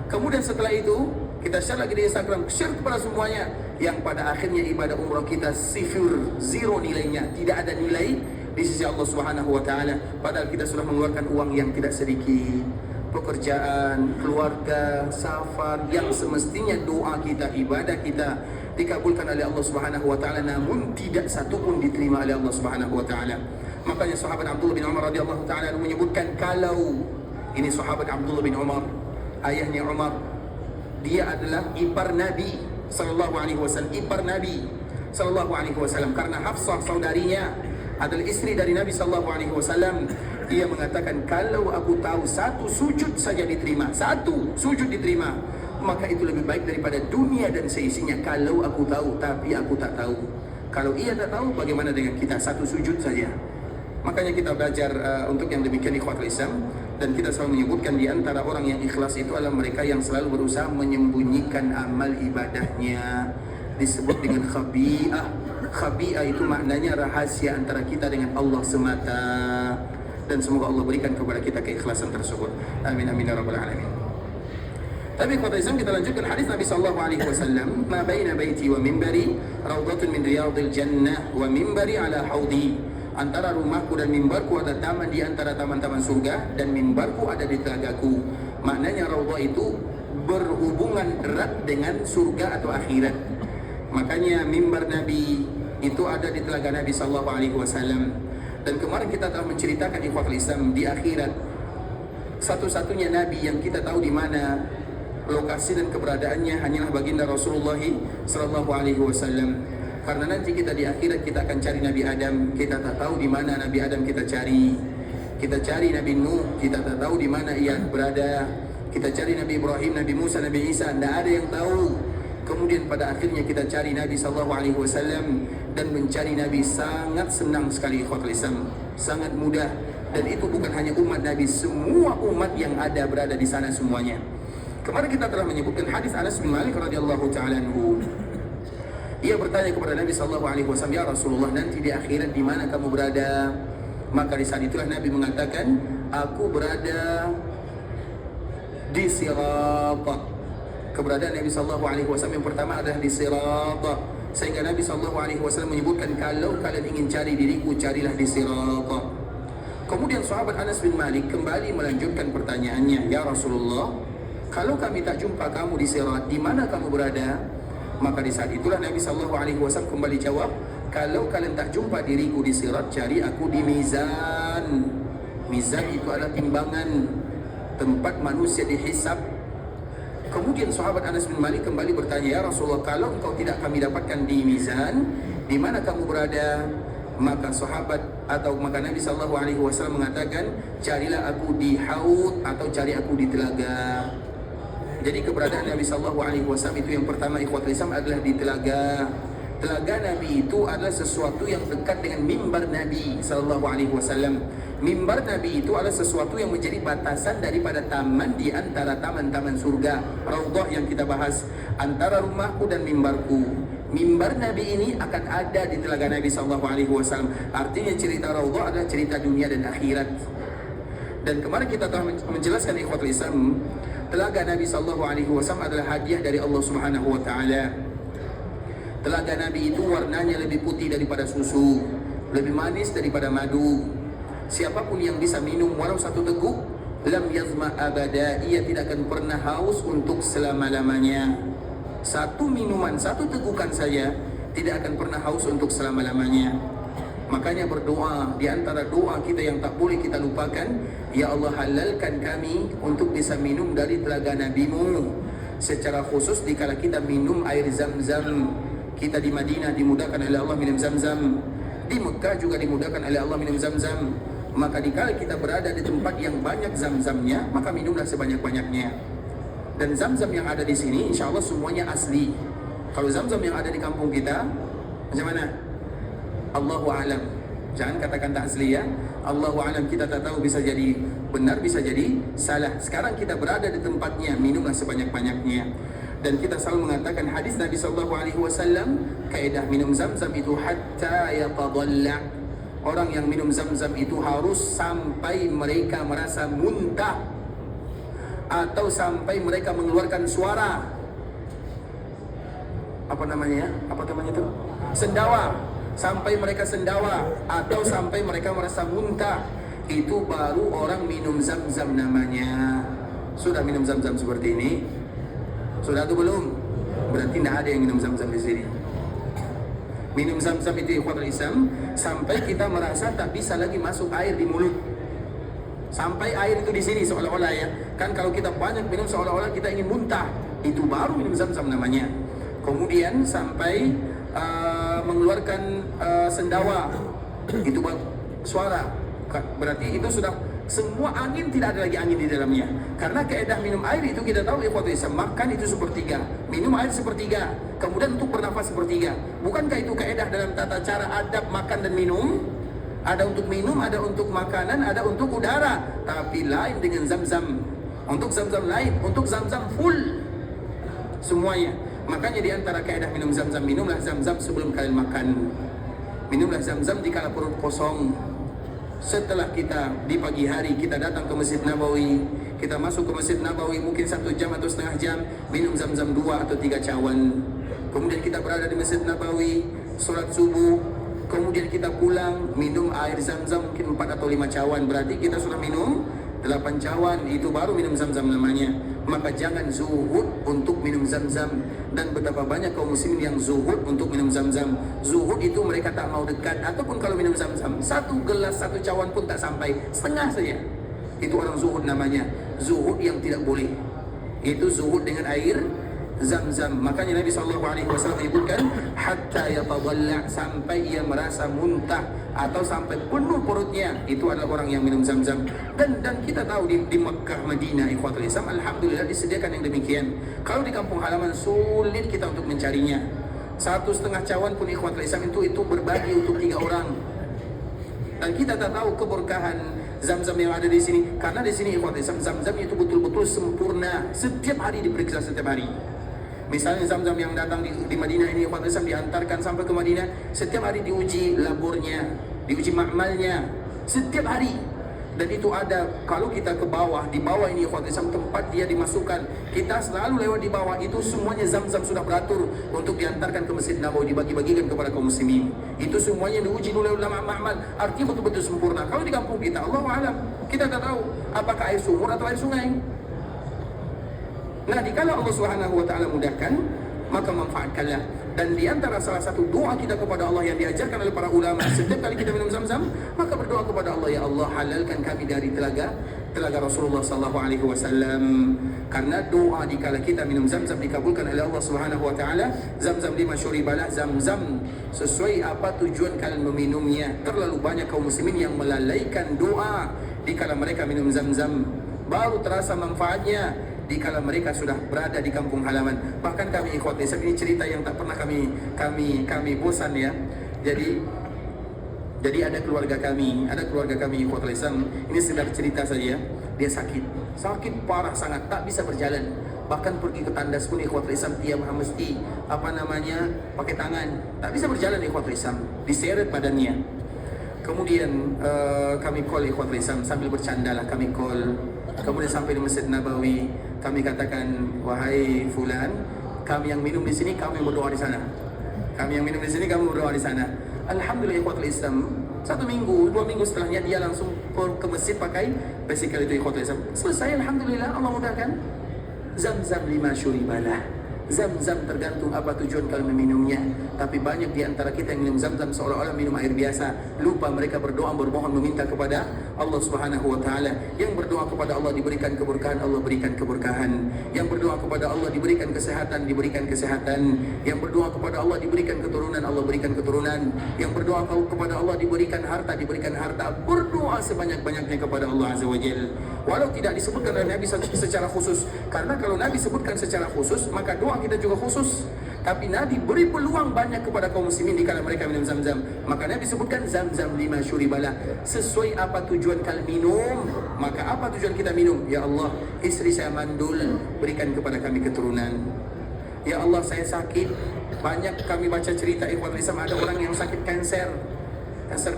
[SPEAKER 1] Kemudian setelah itu kita share lagi di Instagram, share kepada semuanya. Yang pada akhirnya ibadah umrah kita zero nilainya, tidak ada nilai di sisi Allah Subhanahu wa taala. Padahal kita sudah mengeluarkan uang yang tidak sedikit, pekerjaan, keluarga, safar, yang semestinya doa kita, ibadah kita dikabulkan oleh Allah Subhanahu wa taala, namun tidak satu pun diterima oleh Allah Subhanahu wa taala. Makanya sahabat Abdullah bin Umar radhiyallahu taala menyebutkan, kalau Ini sahabat Abdullah bin Umar, ayahnya Umar. Dia adalah ipar Nabi sallallahu alaihi wasallam, ipar Nabi sallallahu alaihi wasallam, karena Hafsah saudarinya adalah istri dari Nabi sallallahu alaihi wasallam. Dia mengatakan, kalau aku tahu satu sujud saja diterima, satu sujud diterima, maka itu lebih baik daripada dunia dan seisinya. Kalau aku tahu, tapi aku tak tahu. Kalau ia tak tahu, bagaimana dengan kita? Satu sujud saja. Makanya kita belajar untuk yang demikian, ikhwatul Islam. Dan kita selalu menyebutkan di antara orang yang ikhlas itu adalah mereka yang selalu berusaha menyembunyikan amal ibadahnya. Disebut dengan khabi'ah. Khabi'ah itu maknanya rahasia antara kita dengan Allah semata. Dan semoga Allah berikan kepada kita keikhlasan tersebut. Amin amin ya rabbal alamin. Tapi ikhwatul Islam, kita lanjutkan hadis Nabi sallallahu alaihi wasallam, ma baina baiti wa minbari raudhatun min riyadil jannah wa minbari ala haudi. Antara rumahku dan mimbarku ada taman di antara taman-taman surga, dan mimbarku ada di telagaku. Maknanya raudhah itu berhubungan erat dengan surga atau akhirat. Makanya mimbar Nabi itu ada di telaga Nabi sallallahu alaihi wasallam. Dan kemarin kita telah menceritakan ikhwatul Islam, di akhirat satu-satunya Nabi yang kita tahu di mana lokasi dan keberadaannya hanyalah baginda Rasulullah sallallahu alaihi wasallam. Karena nanti kita di akhirat kita akan cari Nabi Adam, kita tak tahu di mana Nabi Adam kita cari. Kita cari Nabi Nuh, kita tak tahu di mana ia berada. Kita cari Nabi Ibrahim, Nabi Musa, Nabi Isa, tidak ada yang tahu. Kemudian pada akhirnya kita cari Nabi sallallahu alaihi wasallam, dan mencari Nabi sangat senang sekali ikhwatul Islam, sangat mudah. Dan itu bukan hanya umat Nabi, semua umat yang ada berada di sana semuanya. Kemarin kita telah menyebutkan hadis Anas bin Malik radhiyallahu taala anhu. Ia bertanya kepada Nabi sallallahu alaihi wasallam, ya Rasulullah, nanti di akhirat di mana kamu berada? Maka di saat itulah Nabi mengatakan, aku berada di Sirat. Keberadaan Nabi sallallahu alaihi wasallam yang pertama adalah di Sirat. Sehingga Nabi sallallahu alaihi wasallam menyebutkan, kalau kalian ingin cari diriku, carilah di Sirat. Kemudian sahabat Anas bin Malik kembali melanjutkan pertanyaannya, ya Rasulullah, kalau kami tak jumpa kamu di Sirat, di mana kamu berada? Maka di saat itulah Nabi sallallahu alaihi wasallam kembali jawab, kalau kalian tak jumpa diriku di Sirat, cari aku di mizan. Mizan itu adalah timbangan, tempat manusia dihisab. Kemudian sahabat Anas bin Malik kembali bertanya, ya Rasulullah, kalau engkau tidak kami dapatkan di mizan, di mana kamu berada? Maka maka Nabi sallallahu alaihi wasallam mengatakan, carilah aku di haud, atau cari aku di telaga. Jadi keberadaan Nabi sallallahu alaihi wasallam itu yang pertama ikhwatul Islam adalah di telaga. Telaga Nabi itu adalah sesuatu yang dekat dengan mimbar Nabi sallallahu alaihi wasallam. Mimbar Nabi itu adalah sesuatu yang menjadi batasan daripada taman di antara taman-taman surga, raudhah yang kita bahas, antara rumahku dan mimbarku. Mimbar Nabi ini akan ada di telaga Nabi sallallahu alaihi wasallam. Artinya cerita raudhah adalah cerita dunia dan akhirat. Dan kemarin kita telah menjelaskan ikhwatul Islam, telaga Nabi sallallahu alaihi wasallam adalah hadiah dari Allah Subhanahu wa taala. Telaga Nabi itu warnanya lebih putih daripada susu, lebih manis daripada madu. Siapapun yang bisa minum walau satu teguk, lam yazma abada, ia tidak akan pernah haus untuk selama-lamanya. Satu minuman, satu tegukan saja tidak akan pernah haus untuk selama-lamanya. Makanya berdoa, di antara doa kita yang tak boleh kita lupakan, ya Allah, halalkan kami untuk bisa minum dari telaga Nabi-Mu. Secara khusus dikala kita minum air Zam-Zam. Kita di Madinah dimudahkan oleh Allah minum Zam-Zam, di Mekah juga dimudahkan oleh Allah minum Zam-Zam. Maka dikala kita berada di tempat yang banyak Zam-Zamnya, maka minumlah sebanyak-banyaknya. Dan Zam-Zam yang ada di sini insya Allah semuanya asli. Kalau Zam-Zam yang ada di kampung kita, macam mana? Allahu a'lam. Jangan katakan tak asli ya. Allahu a'lam, kita tak tahu, bisa jadi benar, bisa jadi salah. Sekarang kita berada di tempatnya, minumlah sebanyak-banyaknya. Dan kita selalu mengatakan hadis Nabi sallallahu alaihi wasallam, kaidah minum Zam-Zam itu hatta yatadalla. Orang yang minum Zam-Zam itu harus sampai mereka merasa muntah, atau sampai mereka mengeluarkan suara. Apa namanya itu? Sendawa. Sampai mereka sendawa atau sampai mereka merasa muntah, itu baru orang minum Zam-Zam namanya. Sudah minum Zam-Zam seperti ini? Sudah atau belum? Berarti tidak ada yang minum Zam-Zam di sini. Minum Zam-Zam itu ikhwatul Islam sampai kita merasa tak bisa lagi masuk air di mulut. sampai air itu di sini seolah-olah ya. Kan kalau kita banyak minum seolah-olah kita ingin muntah. Itu baru minum zam-zam namanya. Kemudian sampai mengeluarkan sendawa, itu suara. Berarti itu sudah semua angin, tidak ada lagi angin di dalamnya. Karena keedah minum air itu kita tahu ikhwatul Islam, makan itu sepertiga, minum air sepertiga, kemudian untuk bernafas sepertiga. Bukankah itu keedah dalam tata cara adab makan dan minum? Ada untuk minum, ada untuk makanan, ada untuk udara. Tapi lain dengan zam-zam. Untuk zam-zam lain, untuk zam-zam full semuanya. Makanya di antara keedah minum zam-zam, minumlah zam-zam sebelum kalian makan. Minumlah zam-zam dikala perut kosong. Setelah kita di pagi hari kita datang ke Masjid Nabawi, kita masuk ke Masjid Nabawi mungkin 1 jam atau setengah jam, minum zam-zam 2 atau 3 cawan. Kemudian kita berada di Masjid Nabawi, sholat subuh, kemudian kita pulang, minum air zam-zam mungkin 4 atau 5 cawan. Berarti kita sudah minum 8 cawan, itu baru minum zam-zam namanya. Maka jangan zuhud untuk minum zam-zam. Dan betapa banyak kaum muslimin yang zuhud untuk minum zam-zam. Zuhud itu mereka tak mau dekat. Ataupun kalau minum zam-zam, 1 gelas 1 cawan pun tak sampai, setengah saja. Itu orang zuhud namanya. Zuhud yang tidak boleh. Itu zuhud dengan air zam-zam. Makanya Nabi SAW menyebutkan hatta yatadalla, sampai ia merasa muntah atau sampai penuh perutnya, itu adalah orang yang minum zam-zam. Dan kita tahu di Makkah, Madinah, ikhwatul Islam, alhamdulillah disediakan yang demikian. Kalau di kampung halaman sulit kita untuk mencarinya. 1,5 cawan pun ikhwatul Islam itu berbagi untuk 3 orang. Dan kita tak tahu keberkahan zam-zam yang ada di sini. Karena di sini ikhwatul Islam, zam-zam itu betul-betul sempurna. Setiap hari diperiksa, setiap hari. Misalnya zam-zam yang datang di Madinah ini, ikhwatul Islam diantarkan sampai ke Madinah, setiap hari diuji labornya, diuji makmalnya, setiap hari. Dan itu ada, kalau kita ke bawah, di bawah ini ikhwatul Islam tempat dia dimasukkan, kita selalu lewat di bawah, itu semuanya zam-zam sudah beratur untuk diantarkan ke Masjid Nabawi, dibagi-bagikan kepada kaum muslimin. Itu semuanya diuji dulu ulama makmal, artinya betul-betul sempurna. Kalau di kampung kita, Allahu a'lam, kita tak tahu apakah air sumur atau air sungai. Nah, dikala Allah Subhanahu wa taala mudahkan, maka manfaatkanlah. Dan di antara salah satu doa kita kepada Allah yang diajarkan oleh para ulama, setiap kali kita minum zam-zam, maka berdoa kepada Allah, ya Allah, halalkan kami dari telaga Rasulullah sallallahu alaihi wasallam. Karena doa dikala kita minum zam-zam dikabulkan oleh Allah Subhanahu wa taala. Zam-zam lima syuribalah, zam-zam sesuai apa tujuan kalian meminumnya. Terlalu banyak kaum muslimin yang melalaikan doa dikala mereka minum zam-zam. Baru terasa manfaatnya dikala mereka sudah berada di kampung halaman. Bahkan kami ikhwat Islam, ini cerita yang tak pernah kami bosan ya. Jadi ada keluarga kami ikhwat Islam, ini sekedar cerita saja. Dia sakit parah sangat, tak bisa berjalan. Bahkan pergi ke tandas pun ikhwat Islam tiap mesti pakai tangan, tak bisa berjalan ikhwat Islam, diseret badannya. Kemudian kami call ikhwat Islam, sambil bercanda lah kami call. Kemudian sampai di Masjid Nabawi, kami katakan, wahai fulan, kami yang minum di sini, kami yang berdoa di sana. Kami yang minum di sini, kami berdoa di sana. Alhamdulillah ikhwatul Islam, 1 minggu, 2 minggu setelahnya dia langsung ke masjid pakai basikal itu ikhwatul Islam. Selesai, alhamdulillah, Allah mudahkan. Zam-zam lima syuribalah. Zam-zam tergantung apa tujuan kalian meminumnya. Tapi banyak di antara kita yang minum zam-zam seolah-olah minum air biasa. Lupa mereka berdoa, bermohon, meminta kepada Allah Subhanahu wa taala. Yang berdoa kepada Allah diberikan keberkahan, Allah berikan keberkahan. Yang berdoa kepada Allah diberikan kesehatan, diberikan kesehatan. Yang berdoa kepada Allah diberikan keturunan, Allah berikan keturunan. Yang berdoa kepada Allah diberikan harta, diberikan harta. Berdoa sebanyak-banyaknya kepada Allah Azza wa Jalla. Walau tidak disebutkan oleh Nabi secara khusus. Karena kalau Nabi sebutkan secara khusus, maka doa kita juga khusus. Tapi Nabi beri peluang banyak kepada kaum muslimin dikala mereka minum zam-zam. Maka Nabi sebutkan zam-zam lima syuribalah. Sesuai apa tujuan kalian minum, maka apa tujuan kita minum? Ya Allah, istri saya mandul, berikan kepada kami keturunan. Ya Allah, saya sakit. Banyak kami baca cerita ikhwan Islam, ada orang yang sakit kanser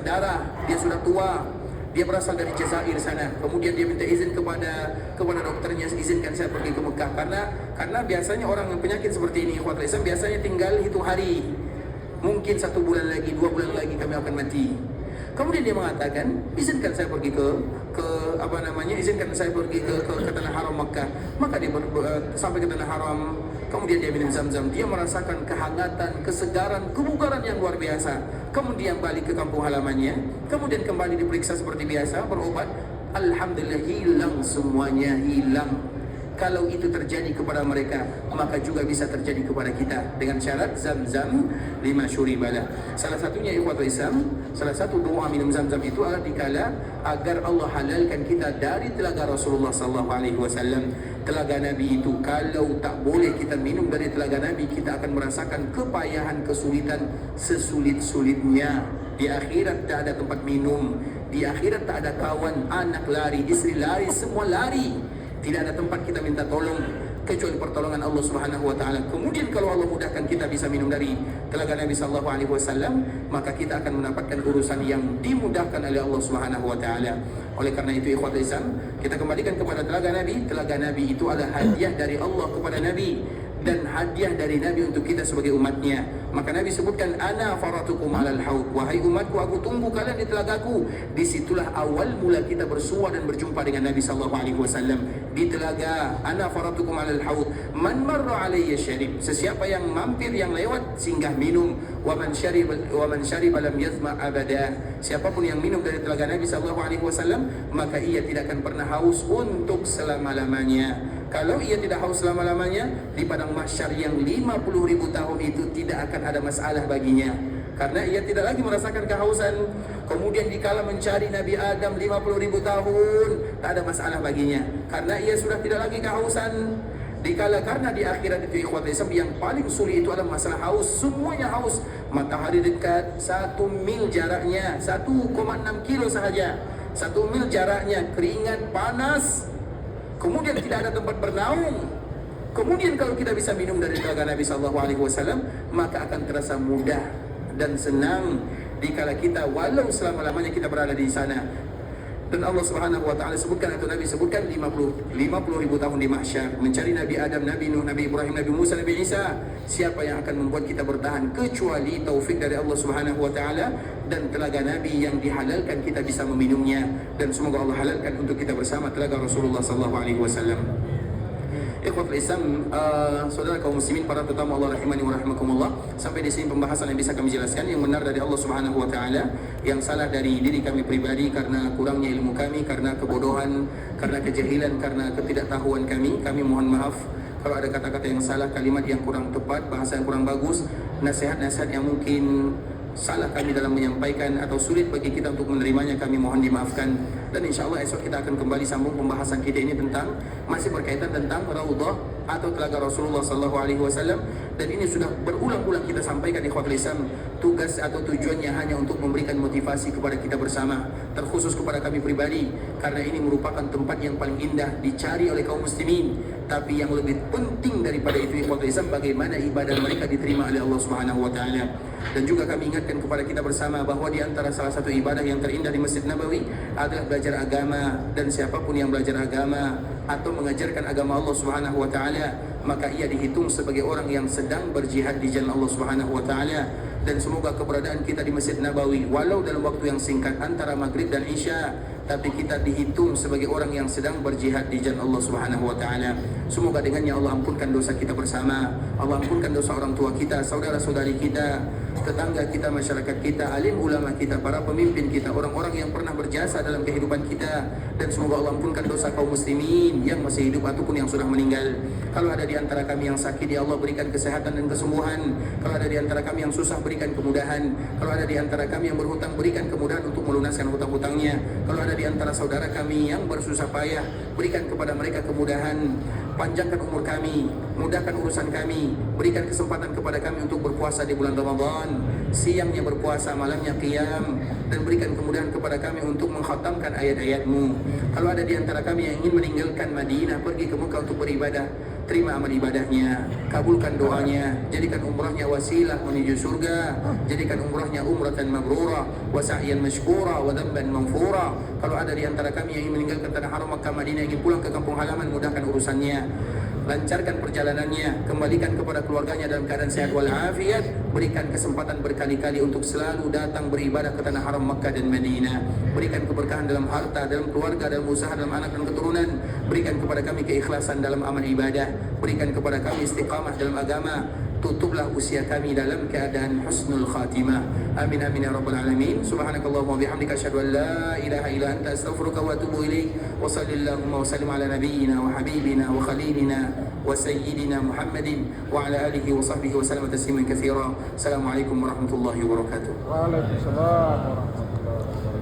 [SPEAKER 1] darah, dia sudah tua. Dia berasal dari Jazair sana. Kemudian dia minta izin kepada dokternya, izinkan saya pergi ke Mekah. Karena biasanya orang yang penyakit seperti ini, ikhwatul Islam, biasanya tinggal hitung hari. Mungkin 1 bulan lagi, 2 bulan lagi kami akan mati. Kemudian dia mengatakan, izinkan saya pergi izinkan saya pergi ke tanah haram Mekah. Maka dia sampai ke tanah haram. Kemudian dia minum zam-zam. Dia merasakan kehangatan, kesegaran, kebugaran yang luar biasa. Kemudian balik ke kampung halamannya. Kemudian kembali diperiksa seperti biasa, berobat. alhamdulillah hilang semuanya, hilang. Kalau itu terjadi kepada mereka, maka juga bisa terjadi kepada kita, dengan syarat zam-zam lima syuribalah. Salah satunya ikhwatul Islam, salah satu doa minum zam-zam itu adalah dikala agar Allah halalkan kita dari telaga Rasulullah sallallahu alaihi wasallam. Telaga Nabi itu, kalau tak boleh kita minum dari telaga Nabi, kita akan merasakan kepayahan, kesulitan sesulit-sulitnya. Di akhirat tak ada tempat minum, di akhirat tak ada kawan, anak lari, istri lari, semua lari. Tidak ada tempat kita minta tolong kecuali pertolongan Allah Subhanahu wa taala. Kemudian kalau Allah mudahkan kita bisa minum dari telaga Nabi sallallahu alaihi wasallam, maka kita akan mendapatkan urusan yang dimudahkan oleh Allah Subhanahu wa taala. Oleh karena itu ikhwatul Islam, kita kembalikan kepada telaga Nabi. Telaga Nabi itu adalah hadiah dari Allah kepada Nabi dan hadiah dari Nabi untuk kita sebagai umatnya. Maka Nabi sebutkan, ana faratukum alal haud, wahai umatku, aku tunggu kalian di telagaku. Disitulah awal mula kita bersua dan berjumpa dengan Nabi sallallahu alaihi wasallam di telaga. Ana faratukum alal haud, man marra alayya syarib, sesiapa yang mampir, yang lewat, singgah minum. Wa man syarib lam yazma abada, siapapun yang minum dari telaga Nabi sallallahu alaihi wasallam, maka ia tidak akan pernah haus untuk selama-lamanya. Kalau ia tidak haus selama-lamanya, di padang mahsyar yang 50.000 tahun itu tidak akan ada masalah baginya, karena ia tidak lagi merasakan kehausan. Kemudian dikala mencari Nabi Adam 50.000 tahun, tak ada masalah baginya, karena ia sudah tidak lagi kehausan. Karena di akhirat itu ikhwatul Islam, yang paling sulit itu adalah masalah haus. Semuanya haus. Matahari dekat, 1 mil jaraknya, 1,6 kilo sahaja, 1 mil jaraknya, keringat panas. Kemudian tidak ada tempat bernaung. Kemudian kalau kita bisa minum dari telaga Nabi sallallahu alaihi wasallam, maka akan terasa mudah dan senang dikala kita walau selama-lamanya kita berada di sana. Dan Allah Subhanahu wa taala sebutkan, atau Nabi sebutkan 50.000 tahun di mahsyar mencari Nabi Adam, Nabi Nuh, Nabi Ibrahim, Nabi Musa, Nabi Isa. Siapa yang akan membuat kita bertahan kecuali taufik dari Allah Subhanahu wa taala dan telaga Nabi yang dihalalkan kita bisa meminumnya. Dan semoga Allah halalkan untuk kita bersama telaga Rasulullah sallallahu alaihi wasallam. Ikhwatul Islam, saudara kaum muslimin, para tetamu Allah rahimani wa rahimakumullah, sampai di sini pembahasan yang bisa kami jelaskan. Yang benar dari Allah Subhanahu wa taala, yang salah dari diri kami pribadi karena kurangnya ilmu kami, karena kebodohan, karena kejahilan, karena ketidaktahuan kami mohon maaf. Kalau ada kata-kata yang salah, kalimat yang kurang tepat, bahasa yang kurang bagus, nasihat-nasihat yang mungkin salah kami dalam menyampaikan atau sulit bagi kita untuk menerimanya, kami mohon dimaafkan. Dan insya Allah esok kita akan kembali sambung pembahasan kita ini tentang, masih berkaitan tentang Raudhah atau telaga Rasulullah sallallahu alaihi wasallam. Dan ini sudah berulang-ulang kita sampaikan ikhwatul Islam, tugas atau tujuannya hanya untuk memberikan motivasi kepada kita bersama, terkhusus kepada kami pribadi, karena ini merupakan tempat yang paling indah dicari oleh kaum muslimin. Tapi yang lebih penting daripada itu ikhwatul Islam, bagaimana ibadah mereka diterima oleh Allah Subhanahu wa taala. Dan juga kami ingatkan kepada kita bersama bahwa di antara salah satu ibadah yang terindah di Masjid Nabawi adalah belajar agama. Dan siapapun yang belajar agama atau mengajarkan agama Allah Subhanahu wa taala, maka ia dihitung sebagai orang yang sedang berjihad di jalan Allah Subhanahu wa taala. Dan semoga keberadaan kita di Masjid Nabawi walau dalam waktu yang singkat antara maghrib dan isya, tapi kita dihitung sebagai orang yang sedang berjihad di jalan Allah Subhanahu wa taala. Semoga dengannya Allah ampunkan dosa kita bersama, Allah ampunkan dosa orang tua kita, saudara-saudari kita, tetangga kita, masyarakat kita, alim ulama kita, para pemimpin kita, orang-orang yang pernah berjasa dalam kehidupan kita. Dan semoga Allah ampunkan dosa kaum muslimin yang masih hidup ataupun yang sudah meninggal. Kalau ada di antara kami yang sakit, ya Allah berikan kesehatan dan kesembuhan. Kalau ada di antara kami yang susah, berikan kemudahan. Kalau ada di antara kami yang berhutang, berikan kemudahan untuk melunaskan hutang-hutangnya. Kalau ada di antara saudara kami yang bersusah payah, berikan kepada mereka kemudahan. Panjangkan umur kami, mudahkan urusan kami, berikan kesempatan kepada kami untuk berpuasa di bulan Ramadan, siangnya berpuasa, malamnya qiyam, dan berikan kemudahan kepada kami untuk mengkhatamkan ayat-ayat-Mu. Kalau ada di antara kami yang ingin meninggalkan Madinah, pergi ke Mekah untuk beribadah, terima amal ibadahnya, kabulkan doanya, jadikan umrahnya wasilah menuju surga, jadikan umrahnya umratan mabrurah, wa sa'yan mashkura, wa dhanban maghfura. Kalau ada di antara kami yang ingin meninggalkan tanah haram Makkah Madinah, ingin pulang ke kampung halaman, mudahkan urusannya, lancarkan perjalanannya, kembalikan kepada keluarganya dalam keadaan sehat walafiat, berikan kesempatan berkali-kali untuk selalu datang beribadah ke tanah haram Makkah dan Madinah, berikan keberkahan dalam harta, dalam keluarga, dalam usaha, dalam anak dan keturunan, berikan kepada kami keikhlasan dalam amal ibadah, berikan kepada kami istiqamah dalam agama, tutuplah usia kami dalam keadaan husnul khatimah. Amin amin ya rabbal alamin. Subhanakallahumma wa bihamdika asyhadu an la ilaha illa anta astaghfiruka wa atubu ilaik. Wa sallallahu wa sallim ala nabiyyina wa habibina wa khalilina wa sayyidina Muhammadin wa ala alihi wa sahbihi wa sallam tasliman katsira. Assalamualaikum warahmatullahi wabarakatuh.
[SPEAKER 2] Waalaikumsalam warahmatullahi wabarakatuh.